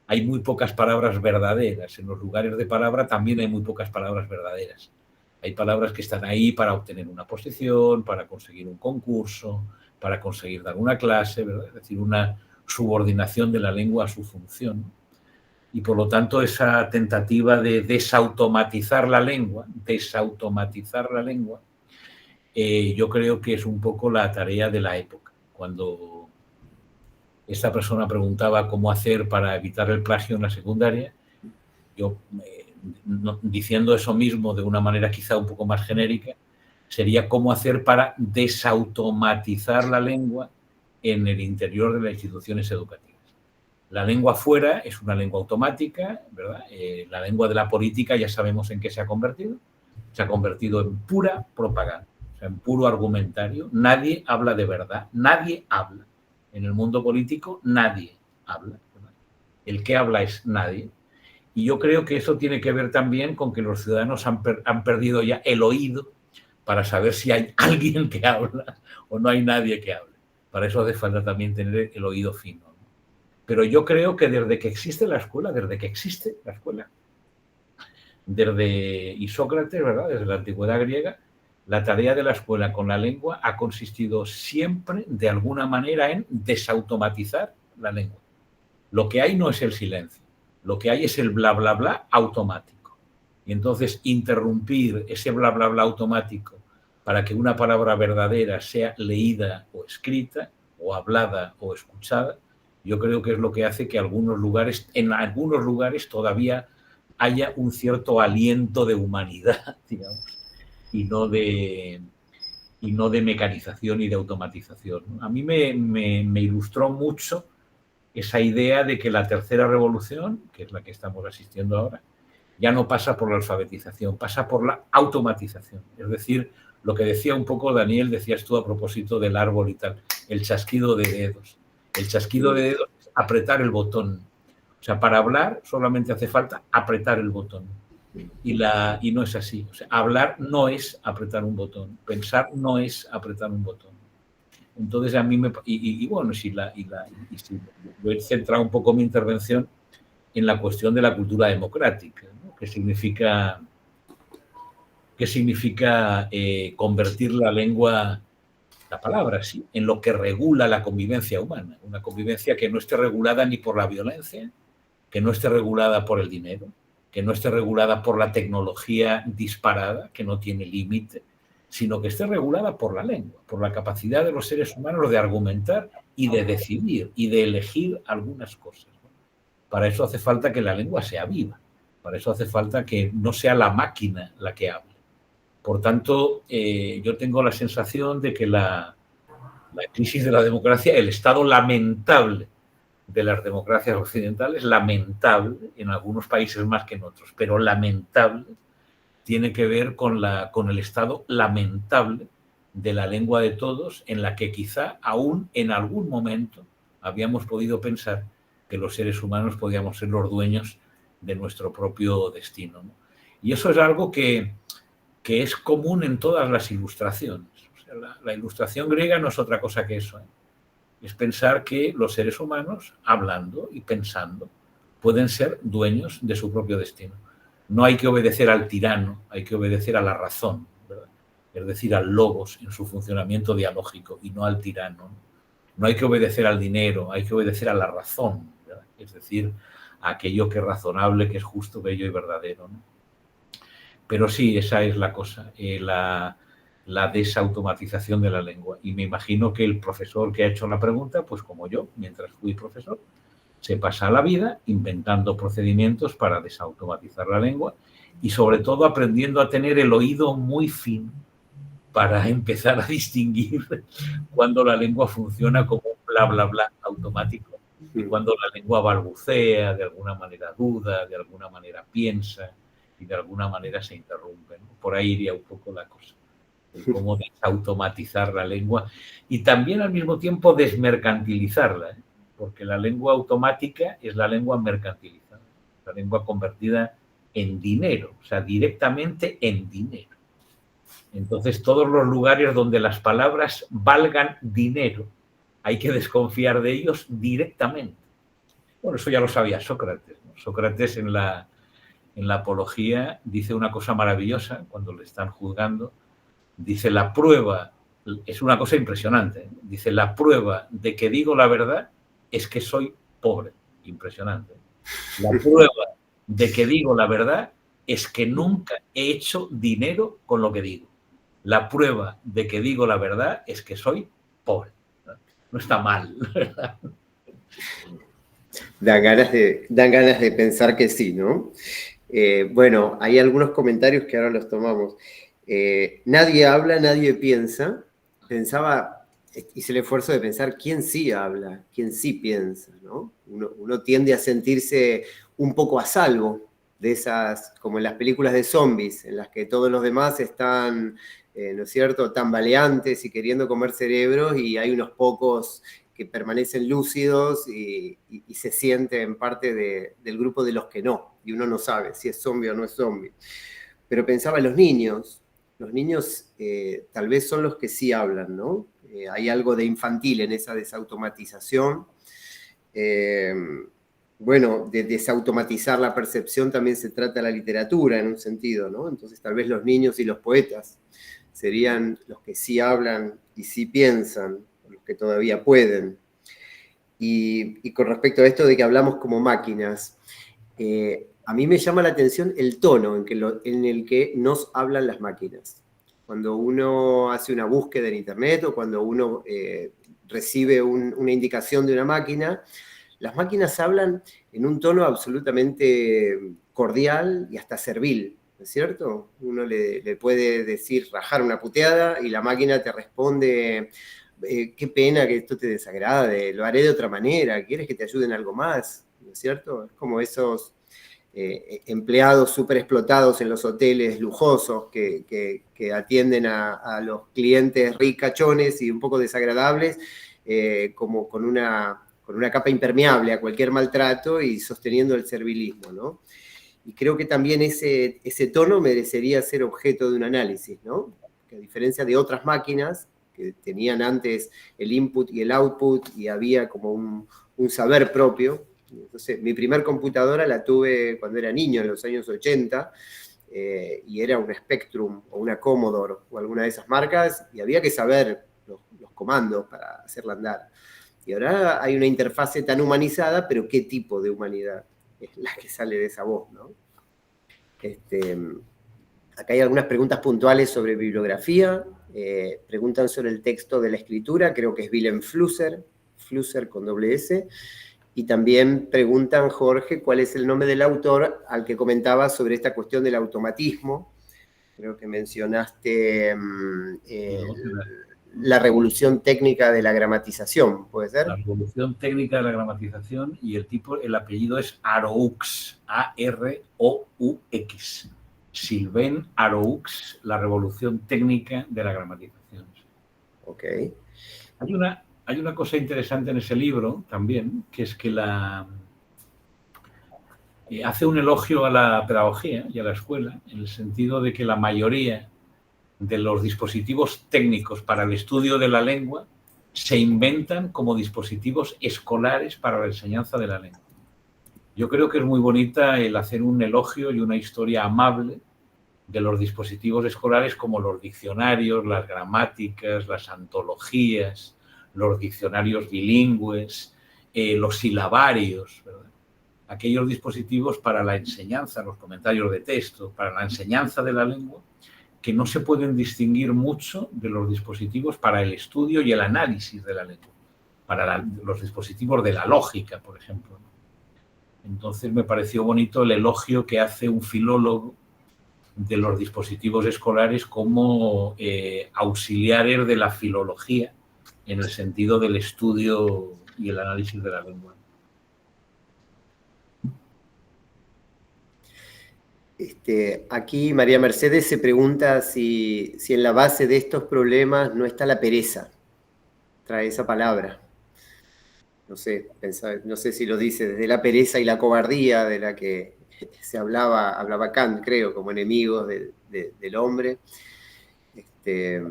Hay muy pocas palabras verdaderas. En los lugares de palabra también hay muy pocas palabras verdaderas. Hay palabras que están ahí para obtener una posición, para conseguir un concurso, para conseguir dar una clase, ¿verdad? Es decir, una subordinación de la lengua a su función. Y por lo tanto, esa tentativa de desautomatizar la lengua, yo creo que es un poco la tarea de la época. Cuando esta persona preguntaba cómo hacer para evitar el plagio en la secundaria, yo, diciendo eso mismo de una manera quizá un poco más genérica, sería cómo hacer para desautomatizar la lengua en el interior de las instituciones educativas. La lengua fuera es una lengua automática, ¿verdad? La lengua de la política ya sabemos en qué se ha convertido. Se ha convertido en pura propaganda, o sea, en puro argumentario. Nadie habla de verdad, nadie habla. En el mundo político nadie habla, ¿verdad? El que habla es nadie. Y yo creo que eso tiene que ver también con que los ciudadanos han perdido ya el oído para saber si hay alguien que habla o no hay nadie que hable. Para eso hace falta también tener el oído fino, ¿no? Pero yo creo que desde que existe la escuela, y Sócrates, ¿verdad?, desde la antigüedad griega, la tarea de la escuela con la lengua ha consistido siempre, de alguna manera, en desautomatizar la lengua. Lo que hay no es el silencio, lo que hay es el bla, bla, bla automático. Y entonces interrumpir ese bla, bla, bla automático para que una palabra verdadera sea leída o escrita, o hablada o escuchada, yo creo que es lo que hace que en algunos lugares todavía haya un cierto aliento de humanidad, digamos, y no de mecanización y de automatización. A mí me ilustró mucho esa idea de que la tercera revolución, que es la que estamos asistiendo ahora, ya no pasa por la alfabetización, pasa por la automatización. Es decir, lo que decía un poco Daniel, decías tú a propósito del árbol y tal, el chasquido de dedos. El chasquido de dedos es apretar el botón. O sea, para hablar solamente hace falta apretar el botón. Y no es así. O sea, hablar no es apretar un botón. Pensar no es apretar un botón. Entonces, a mí bueno, si yo he centrado un poco mi intervención en la cuestión de la cultura democrática, ¿no? ¿Qué significa convertir la lengua, la palabra, sí, en lo que regula la convivencia humana? Una convivencia que no esté regulada ni por la violencia, que no esté regulada por el dinero, que no esté regulada por la tecnología disparada, que no tiene límite, sino que esté regulada por la lengua, por la capacidad de los seres humanos de argumentar y de decidir y de elegir algunas cosas. Para eso hace falta que la lengua sea viva, para eso hace falta que no sea la máquina la que hable. Por tanto, yo tengo la sensación de que la crisis de la democracia, el estado lamentable de las democracias occidentales, lamentable, en algunos países más que en otros, pero lamentable, tiene que ver con el estado lamentable de la lengua de todos, en la que quizá aún en algún momento habíamos podido pensar que los seres humanos podíamos ser los dueños de nuestro propio destino, ¿no? Y eso es algo que es común en todas las ilustraciones. O sea, la ilustración griega no es otra cosa que eso, ¿eh? Es pensar que los seres humanos, hablando y pensando, pueden ser dueños de su propio destino. No hay que obedecer al tirano, hay que obedecer a la razón, ¿verdad? Es decir, al logos en su funcionamiento dialógico y no al tirano. No hay que obedecer al dinero, hay que obedecer a la razón, ¿verdad? Es decir, a aquello que es razonable, que es justo, bello y verdadero, ¿no? Pero sí, esa es la cosa, la desautomatización de la lengua. Y me imagino que el profesor que ha hecho la pregunta, pues como yo, mientras fui profesor, se pasa la vida inventando procedimientos para desautomatizar la lengua y sobre todo aprendiendo a tener el oído muy fino para empezar a distinguir cuando la lengua funciona como un bla, bla, bla automático y cuando la lengua balbucea, de alguna manera duda, de alguna manera piensa y de alguna manera se interrumpe, ¿no? Por ahí iría un poco la cosa. Cómo desautomatizar la lengua y también al mismo tiempo desmercantilizarla, ¿eh? Porque la lengua automática es la lengua mercantilizada, la lengua convertida en dinero, o sea, directamente en dinero. Entonces, todos los lugares donde las palabras valgan dinero, hay que desconfiar de ellos directamente. Bueno, eso ya lo sabía Sócrates, ¿no? Sócrates en la Apología dice una cosa maravillosa cuando le están juzgando. Dice, la prueba, es una cosa impresionante, ¿eh? Dice, la prueba de que digo la verdad es que soy pobre. Impresionante. La prueba de que digo la verdad es que nunca he hecho dinero con lo que digo. La prueba de que digo la verdad es que soy pobre. No está mal, ¿verdad? Dan ganas de pensar que sí, ¿no? Bueno, hay algunos comentarios que ahora los tomamos. Nadie habla, nadie piensa. Hice el esfuerzo de pensar quién sí habla, quién sí piensa, ¿no? Uno tiende a sentirse un poco a salvo de esas, como en las películas de zombies, en las que todos los demás están, ¿no es cierto?, tambaleantes y queriendo comer cerebros, y hay unos pocos que permanecen lúcidos y se sienten parte del grupo de los que no, y uno no sabe si es zombie o no es zombie. Pero pensaba, los niños tal vez son los que sí hablan, ¿no? Hay algo de infantil en esa desautomatización. bueno, de desautomatizar la percepción también se trata la literatura en un sentido, ¿no? Entonces tal vez los niños y los poetas serían los que sí hablan y sí piensan, los que todavía pueden. Y con respecto a esto de que hablamos como máquinas, a mí me llama la atención el tono en el que nos hablan las máquinas. Cuando uno hace una búsqueda en internet o cuando uno recibe una indicación de una máquina, las máquinas hablan en un tono absolutamente cordial y hasta servil, ¿no es cierto? Uno le puede decir rajar una puteada y la máquina te responde, qué pena que esto te desagrade, lo haré de otra manera, ¿quieres que te ayude en algo más? ¿No es cierto? Es como esos empleados súper explotados en los hoteles lujosos que atienden a los clientes ricachones y un poco desagradables, como con una capa impermeable a cualquier maltrato y sosteniendo el servilismo, ¿no? Y creo que también ese tono merecería ser objeto de un análisis, ¿no? Que a diferencia de otras máquinas que tenían antes el input y el output y había como un saber propio. Entonces, mi primer computadora la tuve cuando era niño, en los años 80, y era una Spectrum o una Commodore o alguna de esas marcas, y había que saber los comandos para hacerla andar. Y ahora hay una interfase tan humanizada, pero ¿qué tipo de humanidad es la que sale de esa voz, ¿no? Acá hay algunas preguntas puntuales sobre bibliografía. Preguntan sobre el texto de la escritura, creo que es Willem Flusser, Flusser con doble S. Y también preguntan, Jorge, cuál es el nombre del autor al que comentaba sobre esta cuestión del automatismo. Creo que mencionaste la revolución técnica de la gramatización, ¿puede ser? La revolución técnica de la gramatización y el apellido es Aroux, A-R-O-U-X. Sylvain Aroux, la revolución técnica de la gramatización. Ok. Hay una cosa interesante en ese libro también, que es que hace un elogio a la pedagogía y a la escuela, en el sentido de que la mayoría de los dispositivos técnicos para el estudio de la lengua se inventan como dispositivos escolares para la enseñanza de la lengua. Yo creo que es muy bonita el hacer un elogio y una historia amable de los dispositivos escolares como los diccionarios, las gramáticas, las antologías, los diccionarios bilingües, los silabarios, ¿verdad? Aquellos dispositivos para la enseñanza, los comentarios de texto, para la enseñanza de la lengua, que no se pueden distinguir mucho de los dispositivos para el estudio y el análisis de la lengua, para los dispositivos de la lógica, por ejemplo. Entonces me pareció bonito el elogio que hace un filólogo de los dispositivos escolares como auxiliares de la filología en el sentido del estudio y el análisis de la lengua. Aquí María Mercedes se pregunta si en la base de estos problemas no está la pereza. Trae esa palabra. No sé si lo dice desde la pereza y la cobardía de la que se hablaba Kant, creo, como enemigos del hombre. Pero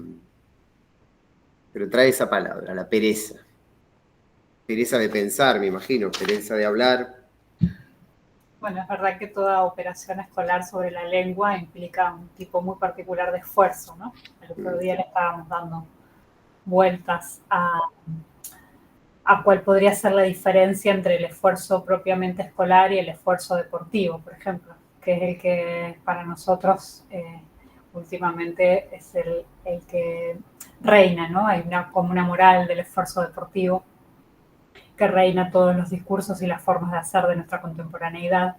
trae esa palabra, la pereza. Pereza de pensar, me imagino, pereza de hablar. Bueno, es verdad que toda operación escolar sobre la lengua implica un tipo muy particular de esfuerzo, ¿no? El otro día le estábamos dando vueltas a cuál podría ser la diferencia entre el esfuerzo propiamente escolar y el esfuerzo deportivo, por ejemplo, que es el que para nosotros últimamente es el que reina, ¿no? Hay como una moral del esfuerzo deportivo que reina todos los discursos y las formas de hacer de nuestra contemporaneidad,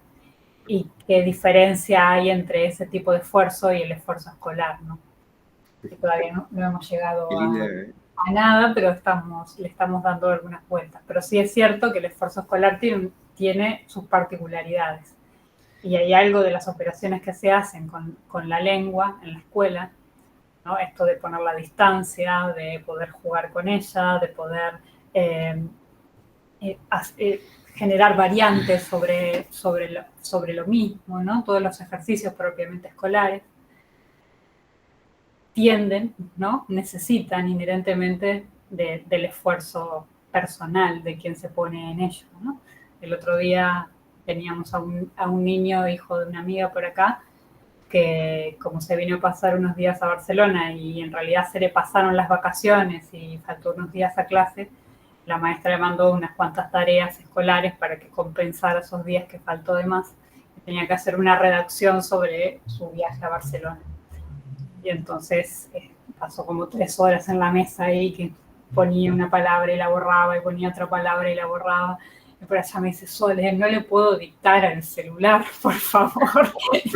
y qué diferencia hay entre ese tipo de esfuerzo y el esfuerzo escolar, ¿no? Que todavía no hemos llegado a nada, pero le estamos dando algunas vueltas. Pero sí es cierto que el esfuerzo escolar tiene sus particularidades. Y hay algo de las operaciones que se hacen con la lengua en la escuela, ¿no? Esto de poner la distancia, de poder jugar con ella, de poder generar variantes sobre lo mismo, ¿no? Todos los ejercicios propiamente escolares tienden, ¿no? Necesitan inherentemente del esfuerzo personal de quien se pone en ello, ¿no? El otro día teníamos a un niño, hijo de una amiga por acá, que como se vino a pasar unos días a Barcelona y en realidad se le pasaron las vacaciones y faltó unos días a clase, la maestra le mandó unas cuantas tareas escolares para que compensara esos días que faltó de más. Tenía que hacer una redacción sobre su viaje a Barcelona. Y entonces pasó como 3 horas en la mesa ahí, que ponía una palabra y la borraba, y ponía otra palabra y la borraba. Y por allá me dice, Sole, no le puedo dictar al celular, por favor,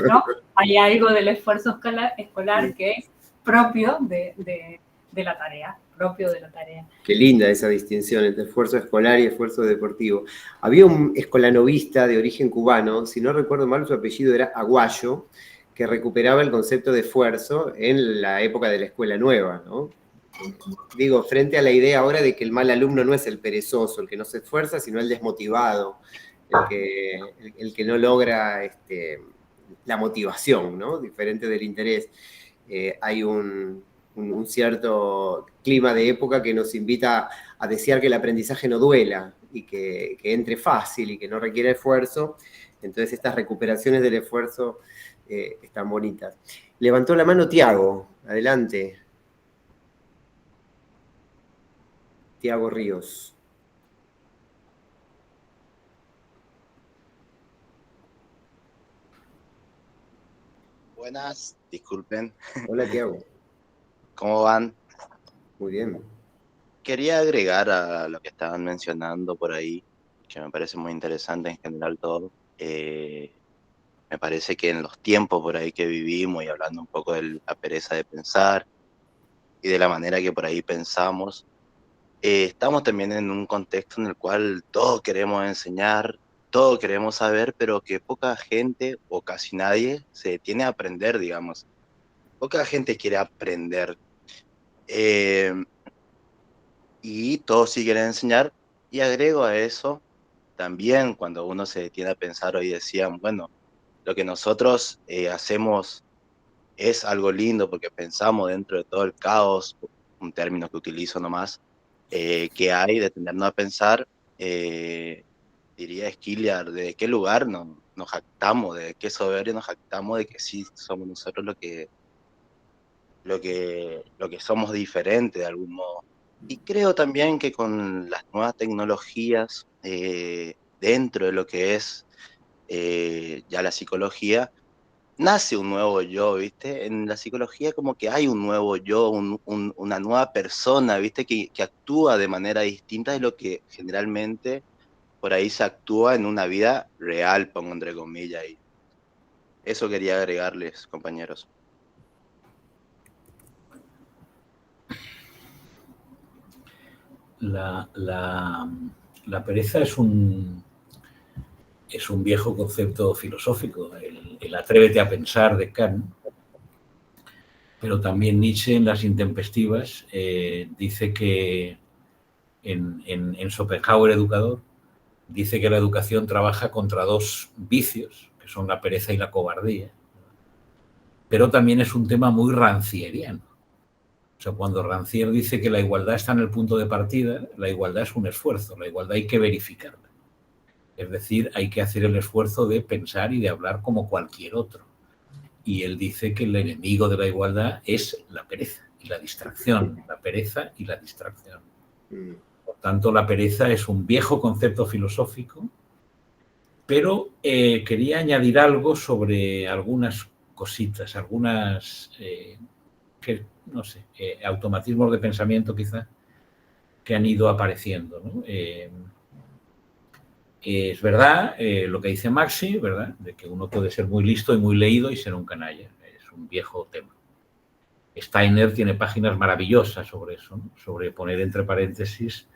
¿no? Hay algo del esfuerzo escolar que es propio de la tarea, propio de la tarea. Qué linda esa distinción entre esfuerzo escolar y esfuerzo deportivo. Había un escolanovista de origen cubano, si no recuerdo mal, su apellido era Aguayo, que recuperaba el concepto de esfuerzo en la época de la escuela nueva, ¿no? Digo, frente a la idea ahora de que el mal alumno no es el perezoso, el que no se esfuerza, sino el desmotivado, el que no logra la motivación, ¿no? Diferente del interés. Hay un cierto clima de época que nos invita a desear que el aprendizaje no duela y que entre fácil y que no requiera esfuerzo. Entonces estas recuperaciones del esfuerzo están bonitas. Levantó la mano Tiago, adelante. Tiago Ríos. Buenas, disculpen. Hola, Tiago. ¿Cómo van? Muy bien. Quería agregar a lo que estaban mencionando por ahí, que me parece muy interesante en general todo. Me parece que en los tiempos por ahí que vivimos y hablando un poco de la pereza de pensar y de la manera que por ahí pensamos, estamos también en un contexto en el cual todos queremos enseñar, todos queremos saber, pero que poca gente o casi nadie se detiene a aprender, digamos. Poca gente quiere aprender. Y todos sí quieren enseñar. Y agrego a eso, también cuando uno se detiene a pensar, hoy decían, bueno, lo que nosotros hacemos es algo lindo porque pensamos dentro de todo el caos, un término que utilizo nomás, que hay de tenernos a pensar, diría Esquiliar, ¿de qué lugar nos jactamos, de qué soberbia nos jactamos de que sí somos nosotros lo que somos diferentes de algún modo? Y creo también que con las nuevas tecnologías, dentro de lo que es ya la psicología, nace un nuevo yo, ¿viste? En la psicología como que hay un nuevo yo, una nueva persona, ¿viste? Que actúa de manera distinta de lo que generalmente por ahí se actúa en una vida real, pongo entre comillas. Y eso quería agregarles, compañeros. La pereza es un viejo concepto filosófico, el atrévete a pensar de Kant, pero también Nietzsche en Las intempestivas dice que en Schopenhauer Educador, dice que la educación trabaja contra 2 vicios, que son la pereza y la cobardía, pero también es un tema muy rancieriano. O sea, cuando Rancière dice que la igualdad está en el punto de partida, la igualdad es un esfuerzo, la igualdad hay que verificarla. Es decir, hay que hacer el esfuerzo de pensar y de hablar como cualquier otro. Y él dice que el enemigo de la igualdad es la pereza y la distracción, la pereza y la distracción. Por tanto, la pereza es un viejo concepto filosófico, pero quería añadir algo sobre algunas cositas, algunas... no sé, automatismos de pensamiento quizá que han ido apareciendo, ¿no? Es verdad lo que dice Maxi, ¿verdad? De que uno puede ser muy listo y muy leído y ser un canalla. Es un viejo tema. Steiner tiene páginas maravillosas sobre eso, ¿no? Sobre poner entre paréntesis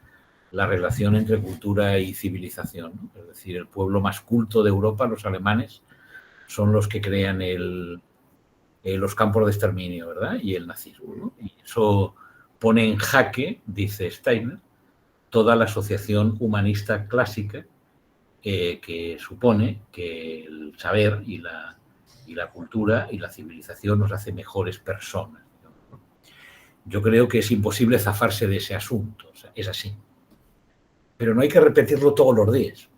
la relación entre cultura y civilización, ¿no? Es decir, el pueblo más culto de Europa, los alemanes, son los que crean los campos de exterminio, ¿verdad? Y el nazismo, ¿no? Y eso pone en jaque, dice Steiner, toda la asociación humanista clásica que supone que el saber y la cultura y la civilización nos hace mejores personas. Yo creo que es imposible zafarse de ese asunto, o sea, es así. pero no hay que repetirlo todos los días.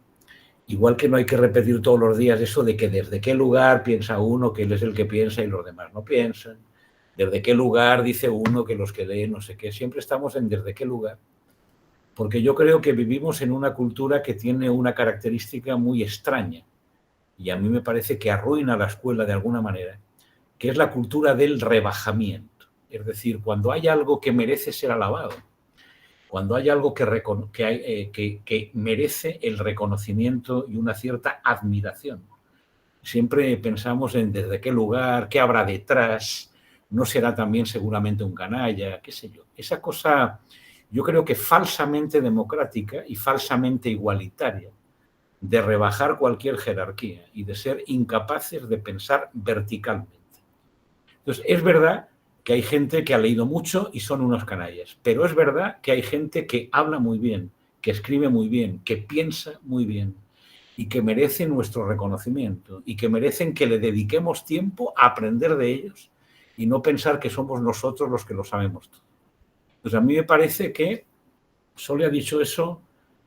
Igual que no hay que repetir todos los días eso de que desde qué lugar piensa uno que él es el que piensa y los demás no piensan. Desde qué lugar dice uno que los que leen no sé qué. Siempre estamos en desde qué lugar. Porque yo creo que vivimos en una cultura que tiene una característica muy extraña y a mí me parece que arruina la escuela de alguna manera, que es la cultura del rebajamiento. Es decir, cuando hay algo que merece ser alabado, cuando hay algo que merece el reconocimiento y una cierta admiración. Siempre pensamos en desde qué lugar, qué habrá detrás, no será también seguramente un canalla, qué sé yo. Esa cosa, yo creo que falsamente democrática y falsamente igualitaria, de rebajar cualquier jerarquía y de ser incapaces de pensar verticalmente. Entonces, es verdad que hay gente que ha leído mucho y son unos canallas, pero es verdad que hay gente que habla muy bien, que escribe muy bien, que piensa muy bien y que merece nuestro reconocimiento y que merecen que le dediquemos tiempo a aprender de ellos y no pensar que somos nosotros los que lo sabemos todo. Pues a mí me parece que Sole ha dicho eso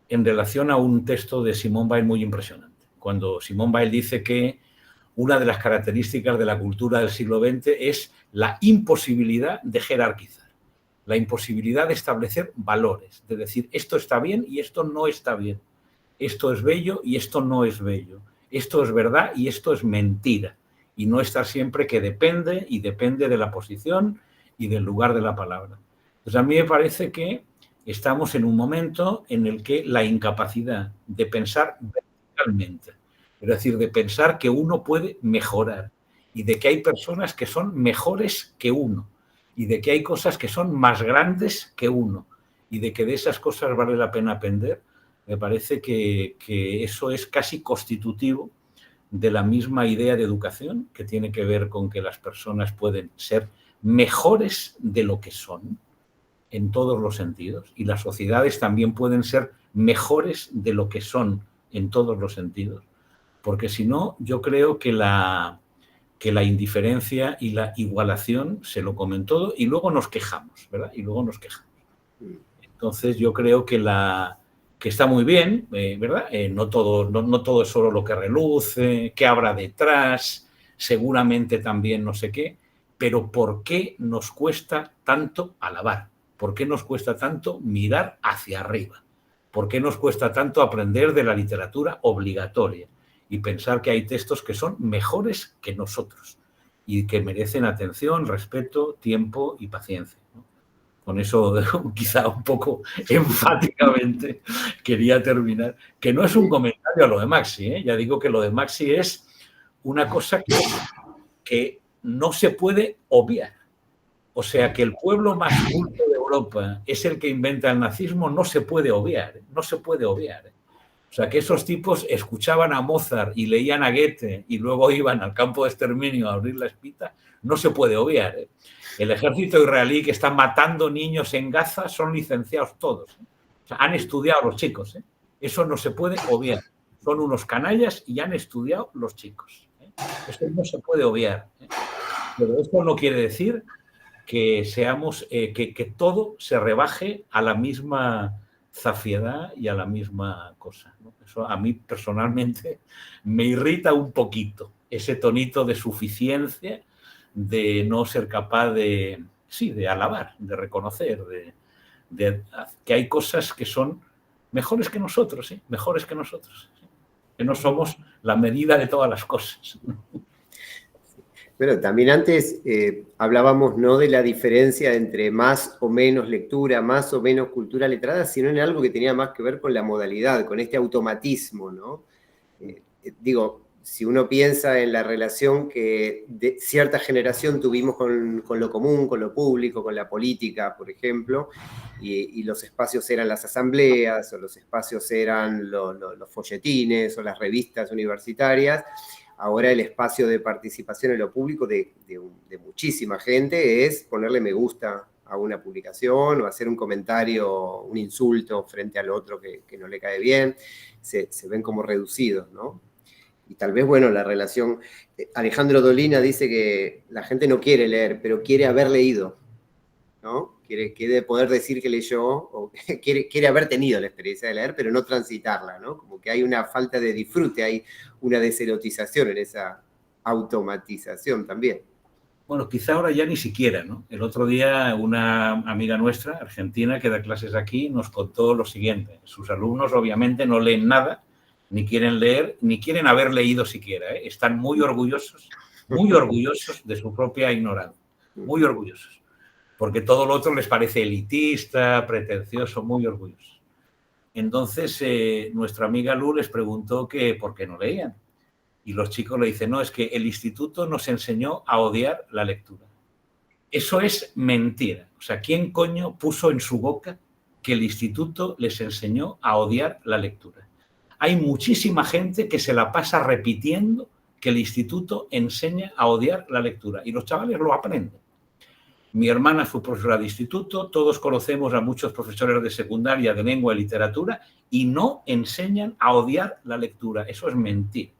en relación a un texto de Simone Weil muy impresionante. Cuando Simone Weil dice que una de las características de la cultura del siglo XX es la imposibilidad de jerarquizar, la imposibilidad de establecer valores, de decir esto está bien y esto no está bien, esto es bello y esto no es bello, esto es verdad y esto es mentira, y no estar siempre que depende y depende de la posición y del lugar de la palabra. Pues a mí me parece que estamos en un momento en el que la incapacidad de pensar verticalmente, es decir, de pensar que uno puede mejorar y de que hay personas que son mejores que uno y de que hay cosas que son más grandes que uno y de que de esas cosas vale la pena aprender, me parece que eso es casi constitutivo de la misma idea de educación que tiene que ver con que las personas pueden ser mejores de lo que son en todos los sentidos y las sociedades también pueden ser mejores de lo que son en todos los sentidos. Porque si no, yo creo que la indiferencia y la igualación se lo comen todo y luego nos quejamos, ¿verdad? Y luego nos quejamos. Entonces yo creo que está muy bien, ¿verdad? No todo es solo lo que reluce, qué habrá detrás, seguramente también no sé qué, pero ¿por qué nos cuesta tanto alabar? ¿Por qué nos cuesta tanto mirar hacia arriba? ¿Por qué nos cuesta tanto aprender de la literatura obligatoria y pensar que hay textos que son mejores que nosotros y que merecen atención, respeto, tiempo y paciencia, ¿no? Con eso, quizá un poco enfáticamente, quería terminar. Que no es un comentario a lo de Maxi, ¿eh? Ya digo que lo de Maxi es una cosa que no se puede obviar. O sea, que el pueblo más culto de Europa es el que inventa el nazismo, no se puede obviar, no se puede obviar. O sea, que esos tipos escuchaban a Mozart y leían a Goethe y luego iban al campo de exterminio a abrir la espita, no se puede obviar. El ejército israelí que está matando niños en Gaza son licenciados todos. O sea, han estudiado los chicos. Eso no se puede obviar. Son unos canallas y han estudiado los chicos. Eso no se puede obviar. Pero eso no quiere decir que seamos, que todo se rebaje a la misma zafiedad y a la misma cosa, ¿no? Eso a mí personalmente me irrita un poquito, ese tonito de suficiencia, de no ser capaz de alabar, de reconocer, de que hay cosas que son mejores que nosotros, ¿sí? Mejores que nosotros, ¿sí? Que no somos la medida de todas las cosas. Bueno, también antes hablábamos no de la diferencia entre más o menos lectura, más o menos cultura letrada, sino en algo que tenía más que ver con la modalidad, con este automatismo, ¿no? Digo, si uno piensa en la relación que de cierta generación tuvimos con lo común, con lo público, con la política, por ejemplo, y los espacios eran las asambleas, o los espacios eran los folletines, o las revistas universitarias. Ahora el espacio de participación en lo público de muchísima gente es ponerle me gusta a una publicación o hacer un comentario, un insulto frente al otro que no le cae bien. Se ven como reducidos, ¿no? Y tal vez, bueno, la relación... Alejandro Dolina dice que la gente no quiere leer, pero quiere haber leído. ¿no? Quiere poder decir que leyó, o quiere haber tenido la experiencia de leer, pero no transitarla, ¿no? Como que hay una falta de disfrute, hay una deserotización en esa automatización también. Bueno, quizá ahora ya ni siquiera, ¿no? El otro día una amiga nuestra, argentina, que da clases aquí, nos contó lo siguiente. Sus alumnos obviamente no leen nada, ni quieren leer, ni quieren haber leído siquiera, ¿eh? Están muy orgullosos de su propia ignorancia, muy orgullosos, porque todo lo otro les parece elitista, pretencioso, muy orgullosos. Entonces, nuestra amiga Lu les preguntó que por qué no leían. Y los chicos le dicen, no, es que el instituto nos enseñó a odiar la lectura. Eso es mentira. O sea, ¿quién coño puso en su boca que el instituto les enseñó a odiar la lectura? Hay muchísima gente que se la pasa repitiendo que el instituto enseña a odiar la lectura y los chavales lo aprenden. Mi hermana fue profesora de instituto, todos conocemos a muchos profesores de secundaria de lengua y literatura y no enseñan a odiar la lectura. Eso es mentira.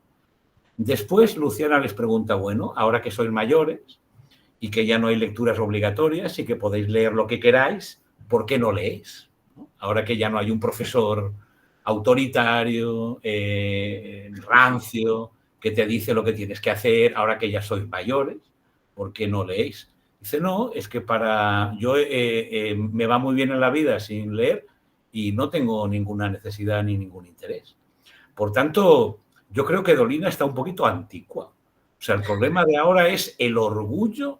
Después Luciana les pregunta, bueno, ahora que sois mayores y que ya no hay lecturas obligatorias y que podéis leer lo que queráis, ¿por qué no leéis? ¿No? Ahora que ya no hay un profesor autoritario, rancio, que te dice lo que tienes que hacer, ahora que ya sois mayores, ¿por qué no leéis? Dice, no, es que yo me va muy bien en la vida sin leer y no tengo ninguna necesidad ni ningún interés. Por tanto, yo creo que Dolina está un poquito antigua. O sea, el problema de ahora es el orgullo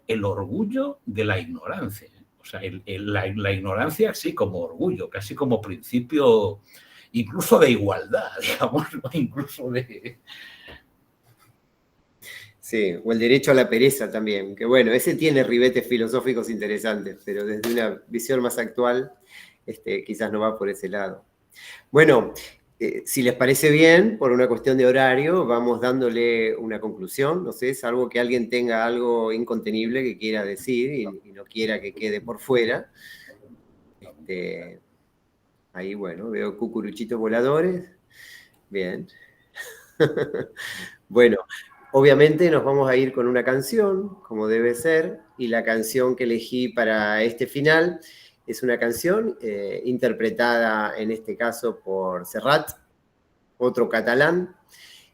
de la ignorancia. O sea, la ignorancia así como orgullo, casi como principio incluso de igualdad, digamos, ¿no? Incluso de... Sí, o el derecho a la pereza también, que bueno, ese tiene ribetes filosóficos interesantes, pero desde una visión más actual, quizás no va por ese lado. Bueno, si les parece bien, por una cuestión de horario, vamos dándole una conclusión, no sé, salvo que alguien tenga algo incontenible que quiera decir y no quiera que quede por fuera. Ahí, bueno, veo cucuruchitos voladores. Bien. Bueno, obviamente nos vamos a ir con una canción, como debe ser, y la canción que elegí para este final es una canción interpretada en este caso por Serrat, otro catalán,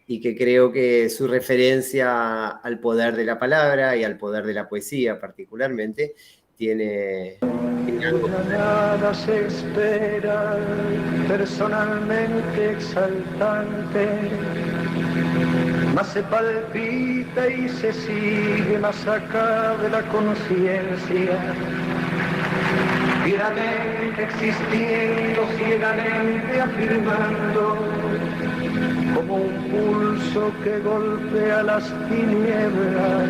y que creo que su referencia al poder de la palabra y al poder de la poesía particularmente tiene algo. Nada se espera, personalmente exaltante, más se palpita y se sigue más acá de la conciencia, ciegamente existiendo, ciegamente afirmando, como un pulso que golpea las tinieblas.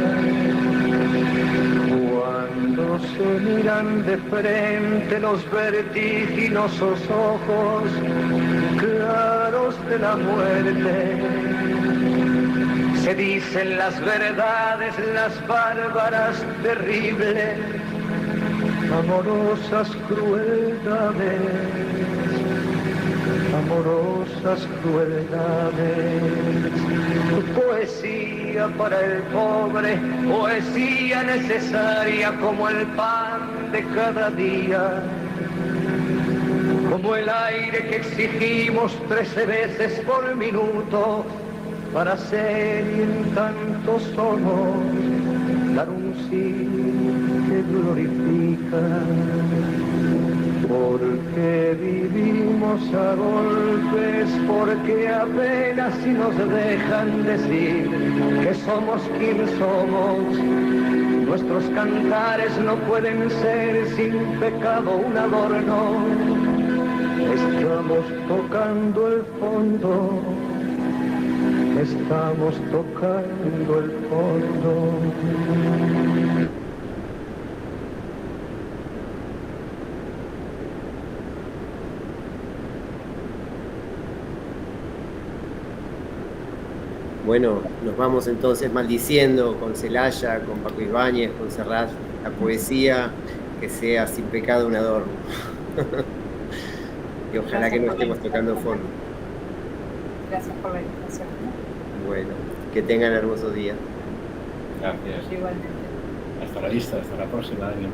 Cuando se miran de frente los vertiginosos ojos claros de la muerte, se dicen las verdades, las bárbaras, terribles, amorosas crueldades, amorosas crueldades. Poesía para el pobre, poesía necesaria como el pan de cada día, como el aire que exigimos 13 veces por minuto para ser y en tanto somos dar un sí que glorifica. Porque vivimos a golpes, porque apenas si nos dejan decir que somos quien somos. Nuestros cantares no pueden ser sin pecado un adorno. Estamos tocando el fondo, estamos tocando el fondo. Bueno, nos vamos entonces maldiciendo con Celaya, con Paco Ibáñez, con Serrat, la poesía que sea sin pecado un adorno. Y ojalá que no estemos tocando fondo. Gracias por la invitación. Bueno, que tengan hermosos días. Gracias. Igualmente. Hasta la vista, hasta la próxima, Daniel.